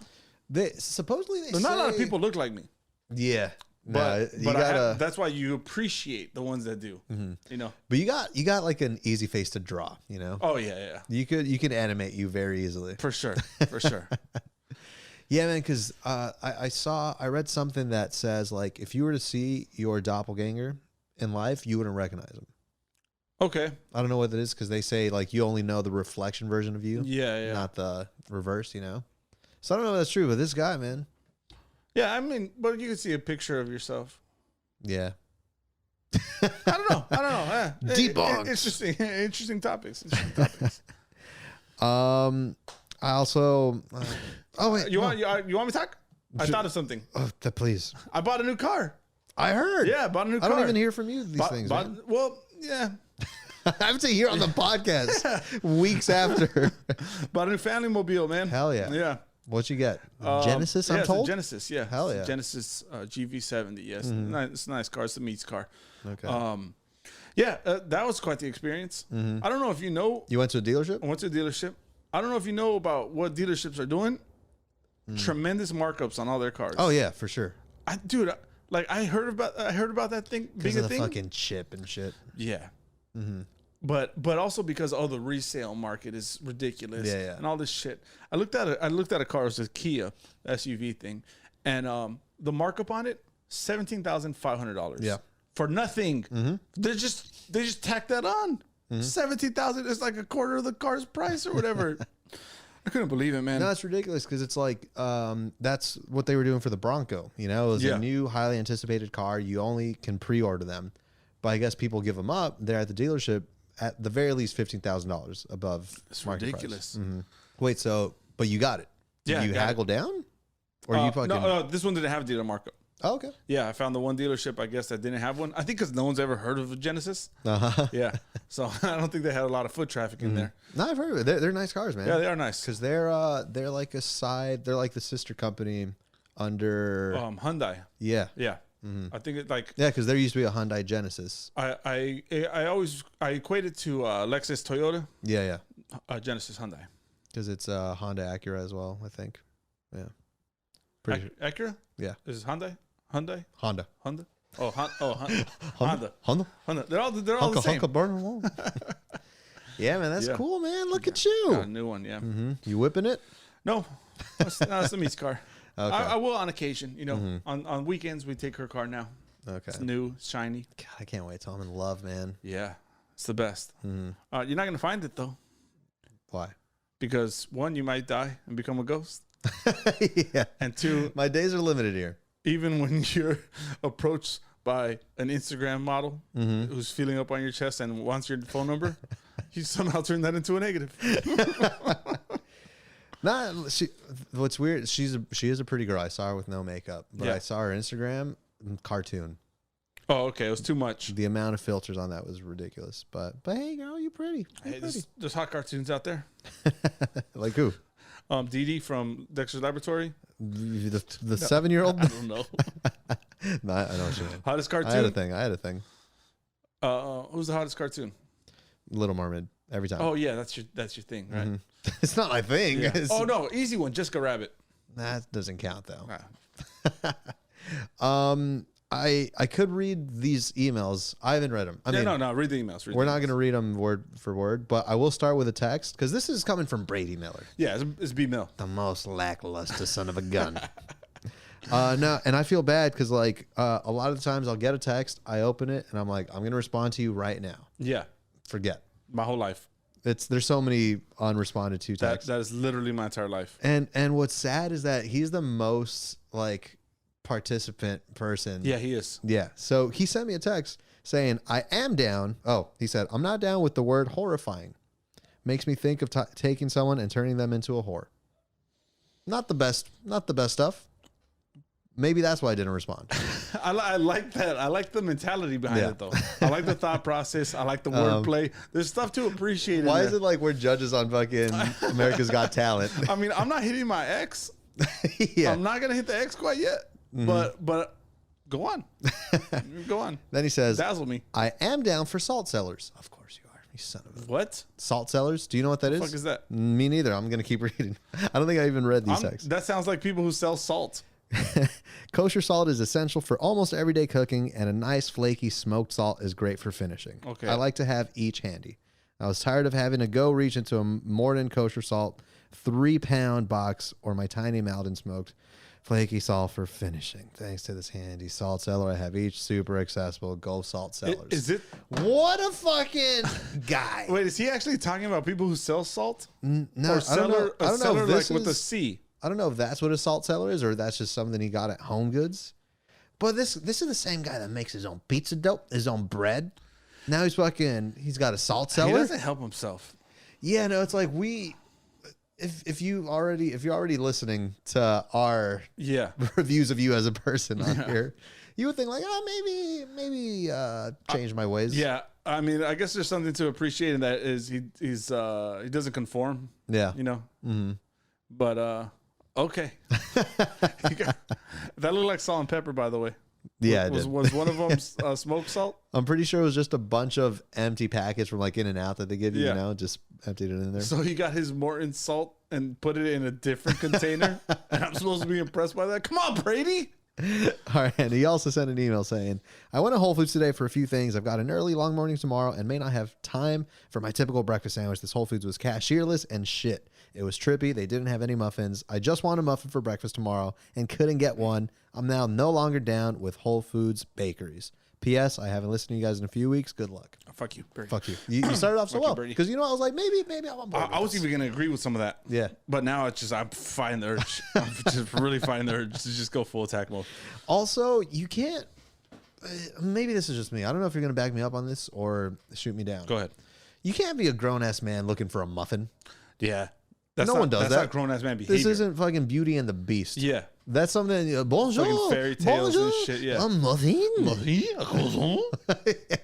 Supposedly they say not a lot of people look like me. Yeah. But that's why you appreciate the ones that do. You know. But you got like an easy face to draw, you know? Oh yeah. You can animate you very easily. For sure. Yeah, man, because I read something that says like if you were to see your doppelganger in life, you wouldn't recognize him. Okay. I don't know what it is because they say like you only know the reflection version of you. Yeah. Not the reverse, you know? So I don't know if that's true, but this guy, man. Yeah, I mean, but you can see a picture of yourself. Yeah. I don't know. Debunked. Interesting topics. I also. Oh wait, you want me to talk? I thought of something. Oh, please. I bought a new car. I heard. Yeah, I bought a new car. I don't even hear from you these things. Man. Well, yeah. I have to hear on the podcast weeks after. Bought a new family mobile, man. Hell yeah. Yeah. What you get? Genesis, I'm told? Genesis, yeah. Hell yeah. Genesis GV70, yes. It's a nice car. It's a meets car. Okay. That was quite the experience. I don't know if you know. You went to a dealership? I went to a dealership. I don't know if you know about what dealerships are doing. Tremendous markups on all their cars. Oh, yeah, for sure. I heard about that thing being a thing. Fucking chip and shit. Yeah. But also because the resale market is ridiculous and all this shit. I looked at a car. It was a Kia SUV thing, and the markup on it $17,500. Yeah, for nothing. They just tacked that on. $17,000 is like a quarter of the car's price or whatever. I couldn't believe it, man. No, it's ridiculous because it's like that's what they were doing for the Bronco. You know, it was a new, highly anticipated car. You only can pre-order them, but I guess people give them up. They're at the dealership at the very least $15,000 above market ridiculous. Price. Wait, but you got it? Did you haggle down, or you fucking? No, this one didn't have a dealer markup. Oh, okay. Yeah, I found the one dealership, I guess, that didn't have one. I think because no one's ever heard of a Genesis. Yeah. So I don't think they had a lot of foot traffic in there. No, I've heard of it. They're nice cars, man. Yeah, they are nice. Because they're like they're like the sister company under Hyundai. Yeah. Yeah. I think it like because there used to be a Hyundai Genesis. I equate it to Lexus Toyota. Yeah. Genesis Hyundai. Because it's Honda Acura as well, I think. Yeah. Acura? Yeah. Is it Hyundai? Honda. Oh, Honda. They're all the same. Yeah, man, that's cool, man. Look at you. Got a new one, yeah. You whipping it? No, it's a meets car. Okay. I will on occasion. You know, on weekends we take her car now. Okay. It's new, it's shiny. God, I can't wait till I'm in love, man. Yeah, it's the best. You're not gonna find it though. Why? Because one, you might die and become a ghost. Yeah. And two, my days are limited here. Even when you're approached by an Instagram model who's feeling up on your chest and wants your phone number, you somehow turn that into a negative. What's weird? She is a pretty girl. I saw her with no makeup, but I saw her Instagram cartoon. Oh, okay. It was too much. The amount of filters on that was ridiculous. But hey, girl, you pretty. There's hot cartoons out there. Like who? Dee Dee from Dexter's Laboratory. The 7-year-old? I don't know. No, I know what you mean. Hottest cartoon? I had a thing. Who's the hottest cartoon? Little Mermaid. Every time. Oh yeah, that's your thing, right? It's not my thing. Yeah. Oh no, easy one. Jessica Rabbit. That doesn't count though. I could read these emails. I haven't read them. No. Read the emails. We're not going to read them word for word, but I will start with a text because this is coming from Brady Miller. Yeah, it's B Mill. The most lackluster son of a gun. No, and I feel bad because like a lot of the times I'll get a text, I open it, and I'm like, I'm going to respond to you right now. Yeah. Forget. My whole life. There's so many unresponded to texts. That is literally my entire life. And what's sad is that he's the most like participant person. Yeah, he is. Yeah. So he sent me a text saying, I am down. Oh, he said, I'm not down with the word horrifying. Makes me think of taking someone and turning them into a whore. Not the best stuff. Maybe that's why I didn't respond. I like that. I like the mentality behind it, though. I like the thought process. I like the wordplay. There's stuff to appreciate. Why is it like we're judges on fucking America's Got Talent? I mean, I'm not hitting my ex. Yeah. I'm not gonna hit the ex quite yet. But Go on. Go on. Then he says, dazzle me. I am down for salt cellars. Of course you are. You son of a... What? Salt cellars? Do you know what that is? What the fuck is that? Me neither. I'm going to keep reading. I don't think I even read these texts. That sounds like people who sell salt. Kosher salt is essential for almost everyday cooking, and a nice flaky smoked salt is great for finishing. Okay. I like to have each handy. I was tired of having to go reach into a Morden kosher salt 3-pound box or my tiny Malden smoked flaky salt for finishing. Thanks to this handy salt cellar, I have each super accessible. Go salt cellars. Is it? What a fucking guy. Wait, is he actually talking about people who sell salt? No, or seller, I don't know if this like with a C. I don't know if that's what a salt cellar is or that's just something he got at Home Goods. But this is the same guy that makes his own pizza dough, his own bread. Now he's got a salt cellar. He doesn't help himself. Yeah, no, it's like if you're already listening to our reviews of you as a person on here, you would think like, oh, maybe change my ways. Yeah, I mean, I guess there's something to appreciate in that is he doesn't conform. Yeah, you know. Mm-hmm. But okay, that looked like salt and pepper, by the way. Yeah, was one of them smoked salt? I'm pretty sure it was just a bunch of empty packets from like In-N-Out that they give you, you know, just emptied it in there. So he got his Morton salt and put it in a different container, and I'm supposed to be impressed by that? Come on, Brady. All right, and he also sent an email saying, I went to Whole Foods today for a few things. I've got an early, long morning tomorrow and may not have time for my typical breakfast sandwich. This Whole Foods was cashierless and shit. It was trippy. They didn't have any muffins. I just want a muffin for breakfast tomorrow and couldn't get one. I'm now no longer down with Whole Foods bakeries. P.S. I haven't listened to you guys in a few weeks. Good luck. Oh, fuck you, Brady. Fuck you. You started off so well. Because, you know, I was like, maybe I'm on board. I was even going to agree with some of that. Yeah. But now it's just, I'm fighting the urge. I'm just really fighting the urge to just go full attack mode. Also, you can't, maybe this is just me. I don't know if you're going to back me up on this or shoot me down. Go ahead. You can't be a grown-ass man looking for a muffin. Yeah. No one does that. That's not grown-ass man behavior. This isn't fucking Beauty and the Beast. Yeah. That's something, bonjour. Fucking fairy tales and shit, yeah. A muffin? Muffin? A croissant?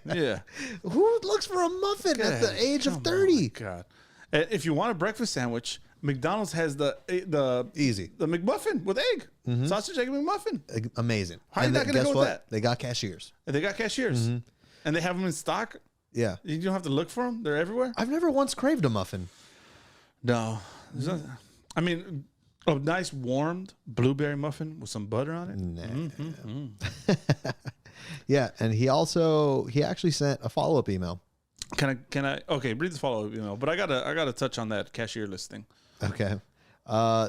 Yeah. Who looks for a muffin at the age of 30? God. If you want a breakfast sandwich, McDonald's has the Easy. The McMuffin with egg. Mm-hmm. Sausage, egg, McMuffin. Amazing. How are you not going to go with that? They got cashiers. They got cashiers. Mm-hmm. And they have them in stock? Yeah. You don't have to look for them? They're everywhere? I've never once craved a muffin. No. I mean, a nice warmed blueberry muffin with some butter on it. Nah. Yeah, and he actually sent a follow-up email. Can I okay, read the follow-up email, but I gotta touch on that cashier list thing. Okay.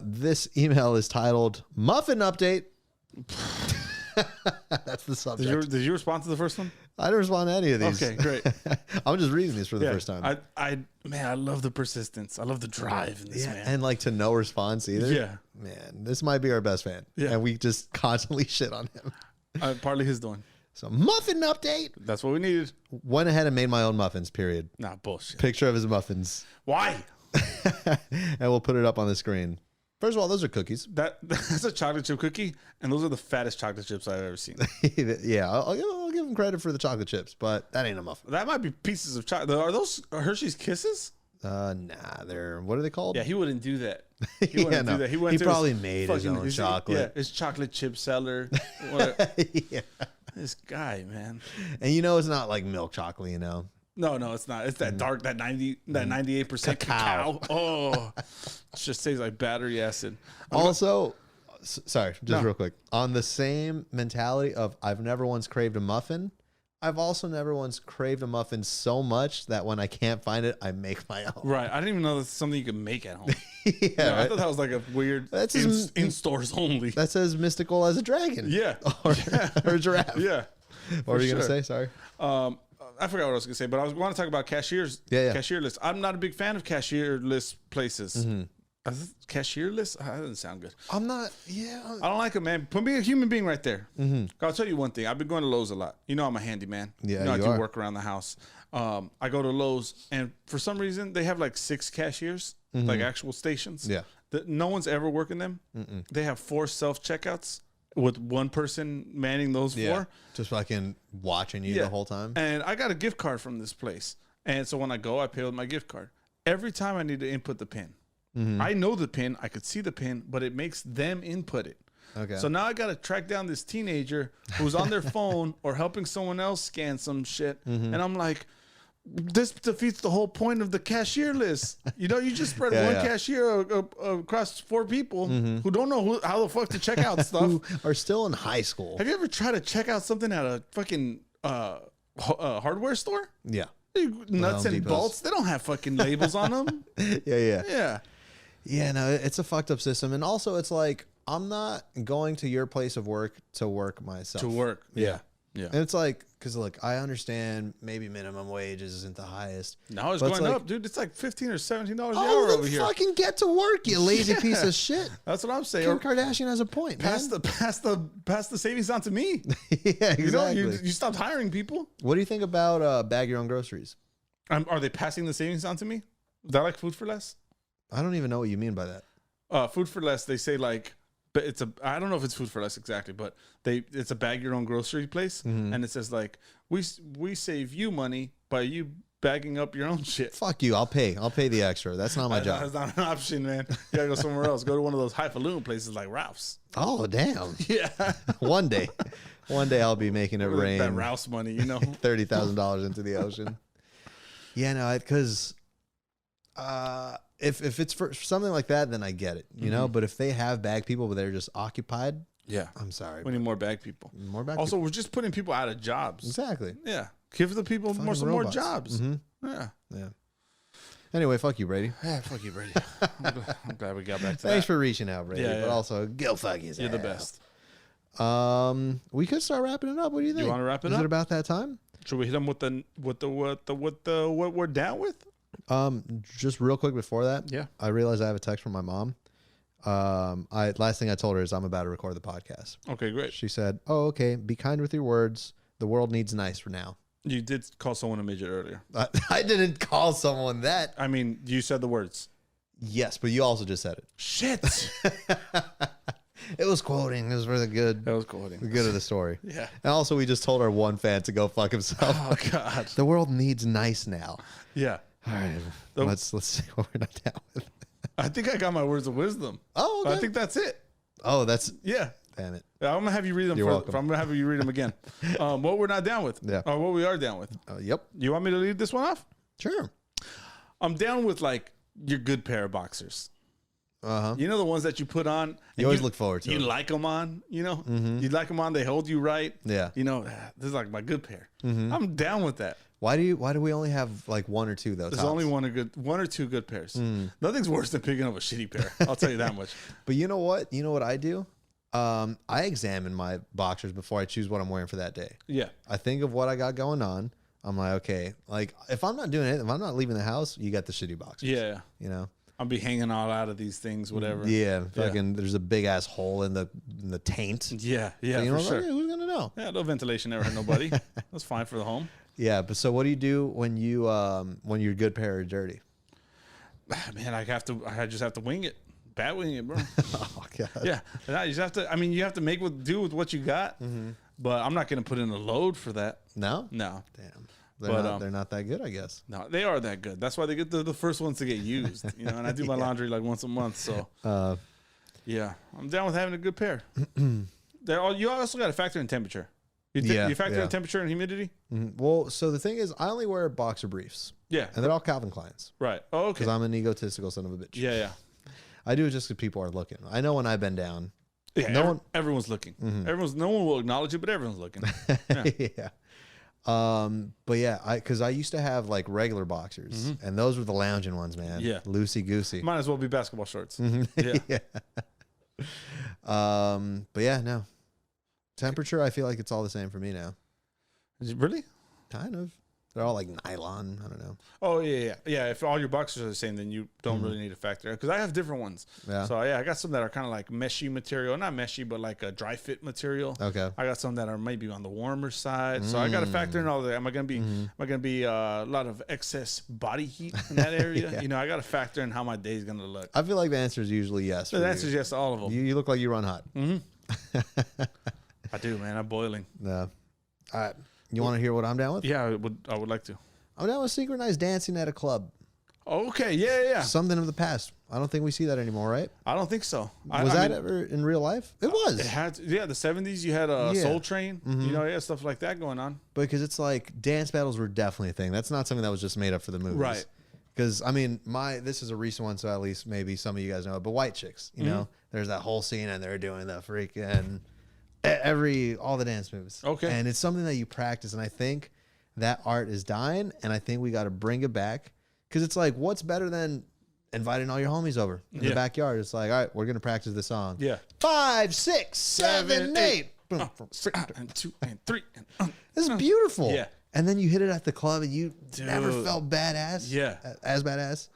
This email is titled Muffin Update. That's the subject. Did you respond to the first one? I didn't respond to any of these. Okay, great. I'm just reading these for the first time. I love the persistence. I love the drive in this, man. And like to no response either. Yeah. Man, this might be our best fan. Yeah. And we just constantly shit on him. Partly his doing. So muffin update. That's what we needed. Went ahead and made my own muffins, period. Nah, bullshit. Picture of his muffins. Why? And we'll put it up on the screen. First of all, those are cookies. That's a chocolate chip cookie, and those are the fattest chocolate chips I've ever seen. Yeah, I'll give him credit for the chocolate chips, but that ain't a muffin. That might be pieces of chocolate. Are those Hershey's Kisses? Nah, they're, what are they called? Yeah, he wouldn't do that. He wouldn't do that. He probably made his own chocolate. Yeah, his chocolate chip cellar. Yeah. This guy, man. And you know it's not like milk chocolate, you know. No, it's not. It's that dark, that 98% cacao. Oh, it just tastes like battery acid. Real quick. On the same mentality of I've never once craved a muffin, I've also never once craved a muffin so much that when I can't find it, I make my own. Right. I didn't even know that's something you could make at home. Yeah, right? I thought that was like a weird in stores only. That's as mystical as a dragon. Yeah. Or a giraffe. Yeah. What were you going to say? Sorry. I forgot what I was going to say, but I want to talk about cashiers. Yeah. Cashier lists. I'm not a big fan of cashier list places. Mm-hmm. Cashier list? That doesn't sound good. I'm not. Yeah. I don't like it, man. Put me a human being right there. Mm-hmm. I'll tell you one thing. I've been going to Lowe's a lot. You know I'm a handyman. Yeah, you know I can work around the house. I go to Lowe's, and for some reason, they have like 6 cashiers, like actual stations. Yeah. No one's ever working them. Mm-mm. They have 4 self-checkouts with one person manning those 4. Just fucking watching you the whole time. And I got a gift card from this place. And so when I go, I pay with my gift card. Every time I need to input the PIN. Mm-hmm. I know the PIN. I could see the PIN, but it makes them input it. Okay. So now I got to track down this teenager who's on their phone or helping someone else scan some shit. And I'm like, this defeats the whole point of the cashier list. You know, you just spread one cashier across 4 people who don't know how the fuck to check out stuff. Who are still in high school. Have you ever tried to check out something at a fucking hardware store? Yeah. Nuts and bolts. They don't have fucking labels on them. Yeah. No, it's a fucked up system. And also it's like, I'm not going to your place of work to work myself. Yeah. And it's like, because look, I understand maybe minimum wage isn't the highest. Now it's going up, dude. It's like $15 or $17 an hour over here. Fucking get to work, you lazy piece of shit. That's what I'm saying. Kim Kardashian has a point. Pass the savings on to me. Yeah, exactly. You stopped hiring people. What do you think about bag your own groceries? Are they passing the savings on to me? Is that like Food for Less? I don't even know what you mean by that. Food for Less, they say like, but I don't know if it's Food for Less exactly, but it's a bag your own grocery place, and it says like we save you money by you bagging up your own shit. Fuck you, I'll pay the extra. That's not my job. That's not an option, man. You gotta go somewhere else. Go to one of those highfalutin places like Ralph's. Oh damn. Yeah. One day I'll be making it rain. That Ralph's money, you know. $30,000 into the ocean. Yeah, no, because if it's for something like that, then I get it, you know. But if they have bag people, but they're just occupied, yeah, I'm sorry. We need more bag people. Also, we're just putting people out of jobs. Exactly. Yeah, give the people more jobs. Yeah. Anyway, fuck you, Brady. Yeah, fuck you, Brady. I'm glad we got back to that. Thanks for reaching out, Brady. But also, go fuck yourself. You're the best. We could start wrapping it up. What do you think? You want to wrap it up? Is it about that time? Should we hit them what we're down with? Just real quick before that, yeah, I realized I have a text from my mom. Last thing I told her is I'm about to record the podcast. Okay, great. She said, "Oh, okay. Be kind with your words. The world needs nice for now." You did call someone a midget earlier. I didn't call someone that. I mean, you said the words. Yes, but you also just said it. Shit. It was quoting. It was for the good. That was quoting. The good of the story. Yeah. And also, we just told our one fan to go fuck himself. Oh God. The world needs nice now. Yeah. All right. Let's see what we're not down with. I think I got my words of wisdom. Oh, okay. I think that's it. Oh, that's yeah. Damn it. I'm gonna have you read them. You're welcome. I'm gonna have you read them again. What we're not down with. Yeah. Or what we are down with. Yep. You want me to lead this one off? Sure. I'm down with like your good pair of boxers. You know the ones that you put on. You always look forward to. You them. like them on. You know. You like them on. They hold you right. Yeah. You know, this is like my good pair. I'm down with that. Why do we only have like one or two though? There's only one or two good pairs. Nothing's worse than picking up a shitty pair. I'll tell you that much. But you know what? You know what I do? I examine my boxers before I choose what I'm wearing for that day. Yeah. I think of what I got going on. I'm like, okay, like if I'm not doing it, if I'm not leaving the house, you got the shitty boxers. Yeah. You know. I'll be hanging all out of these things, whatever. Yeah, fucking. There's a big ass hole in the taint. Yeah, so, you know, for sure. Like, hey, who's gonna know? Yeah, no ventilation never hurt nobody. That's fine for the home. Yeah, but so what do you do when your good pair are dirty? Man, I just have to wing it, bat wing it, bro. Oh God. Yeah, you just have to. I mean, you have to do with what you got. But I'm not gonna put in a load for that. No. No. Damn. They're not that good, I guess. No, they are that good. That's why they get the first ones to get used. You know, and I do my laundry like once a month. So, yeah, I'm down with having a good pair. You also got to factor in temperature. You factor in temperature and humidity. Well, so the thing is, I only wear boxer briefs. Yeah, and they're all Calvin Kleins. Right. Oh, okay. Because I'm an egotistical son of a bitch. Yeah. I do it just because people are looking. I know when I bend down. Yeah, everyone's looking. No one will acknowledge it, but everyone's looking. Yeah. Yeah. But yeah, because I used to have like regular boxers, and those were the lounging ones, man. Yeah, loosey goosey. Might as well be basketball shorts. Yeah. But yeah, no. Temperature, I feel like it's all the same for me now. Is it really? Kind of. They're all like nylon. I don't know. Oh yeah. If all your boxers are the same, then you don't really need a factor. Because I have different ones. Yeah. So yeah, I got some that are kind of like meshy material, not meshy, but like a dry fit material. Okay. I got some that are maybe on the warmer side. So I got to factor in all that. Am I gonna be a lot of excess body heat in that area? Yeah. You know, I got to factor in how my day's gonna look. I feel like the answer is usually yes. The answer is yes to all of them. You look like you run hot. I do, man. I'm boiling. No. All right. You want to hear what I'm down with? Yeah, I would like to. I'm down with synchronized dancing at a club. Okay, yeah. Something of the past. I don't think we see that anymore, right? I don't think so. Was that ever in real life? It was. It had, the 70s. You had a Soul Train. You know, stuff like that going on. Because it's like dance battles were definitely a thing. That's not something that was just made up for the movies, right? Because I mean, this is a recent one, so at least maybe some of you guys know it. But White Chicks, you know, there's that whole scene, and they're doing the freaking all the dance moves. Okay, and it's something that you practice, and I think that art is dying, and I think we got to bring it back because it's like, what's better than inviting all your homies over in the backyard? It's like, all right, we're gonna practice the song. Yeah, 5, 6, 7, 8. 1, 2, 3. This is beautiful. Yeah. And then you hit it at the club, and you never felt badass. Yeah, as badass.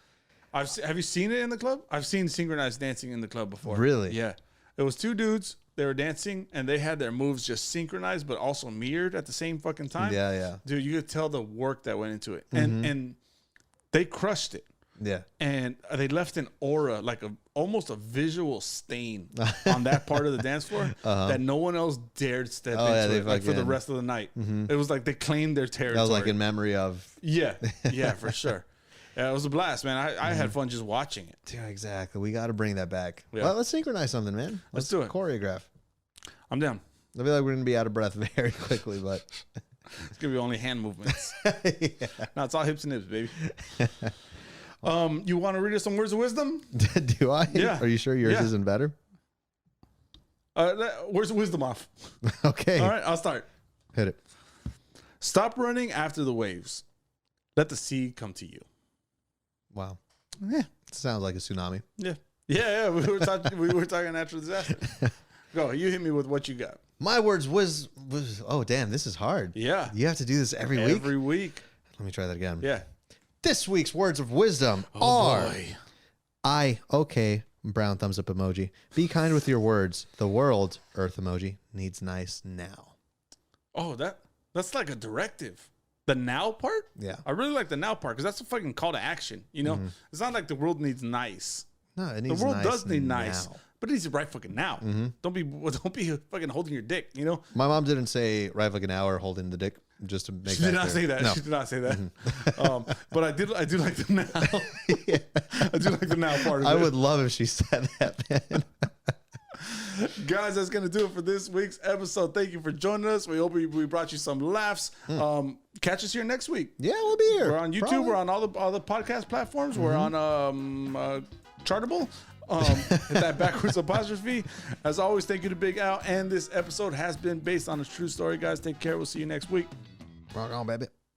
Have you seen it in the club? I've seen synchronized dancing in the club before. Really? Yeah. It was 2 dudes. They were dancing, and they had their moves just synchronized, but also mirrored at the same fucking time. Yeah, yeah. Dude, you could tell the work that went into it, and they crushed it. Yeah. And they left an aura, like almost a visual stain on that part of the dance floor that no one else dared step into it, like for the rest of the night. It was like they claimed their territory. That was like in memory of. Yeah, for sure. Yeah, it was a blast, man. I had fun just watching it. Yeah, exactly. We got to bring that back. Yeah. Well, let's synchronize something, man. Let's do it. Choreograph. I'm down. I feel like we're going to be out of breath very quickly, but. It's going to be only hand movements. No, it's all hips and hips, baby. You want to read us some words of wisdom? Do I? Yeah. Are you sure yours isn't better? Words of wisdom off. Okay. All right, I'll start. Hit it. Stop running after the waves. Let the sea come to you. Wow. Yeah. Sounds like a tsunami. Yeah. Yeah. We were talking natural disaster. Go. You hit me with what you got. My words was. Oh, damn. This is hard. Yeah. You have to do this every week? Every week. Let me try that again. Yeah. This week's words of wisdom are okay, brown thumbs up emoji. Be kind with your words. The world, earth emoji, needs nice now. Oh, that's like a directive. The now part? Yeah. I really like the now part because that's a fucking call to action. You know, it's not like the world needs nice. No, it needs the world nice does need now. nice, but it needs it right fucking now. Don't be fucking holding your dick. You know. My mom didn't say right fucking now or holding the dick. Just to make she did not say that. No. She did not say that. But I do like the now. Yeah. I do like the now part of it. I would love if she said that, man. Guys, that's going to do it for this week's episode. Thank you for joining us. We hope we brought you some laughs. Catch us here next week. Yeah, we'll be here. We're on YouTube. Probably. We're on all the podcast platforms. We're on Chartable. Hit that backwards apostrophe. As always, thank you to Big Al. And this episode has been based on a true story, guys. Take care. We'll see you next week. Rock on, baby.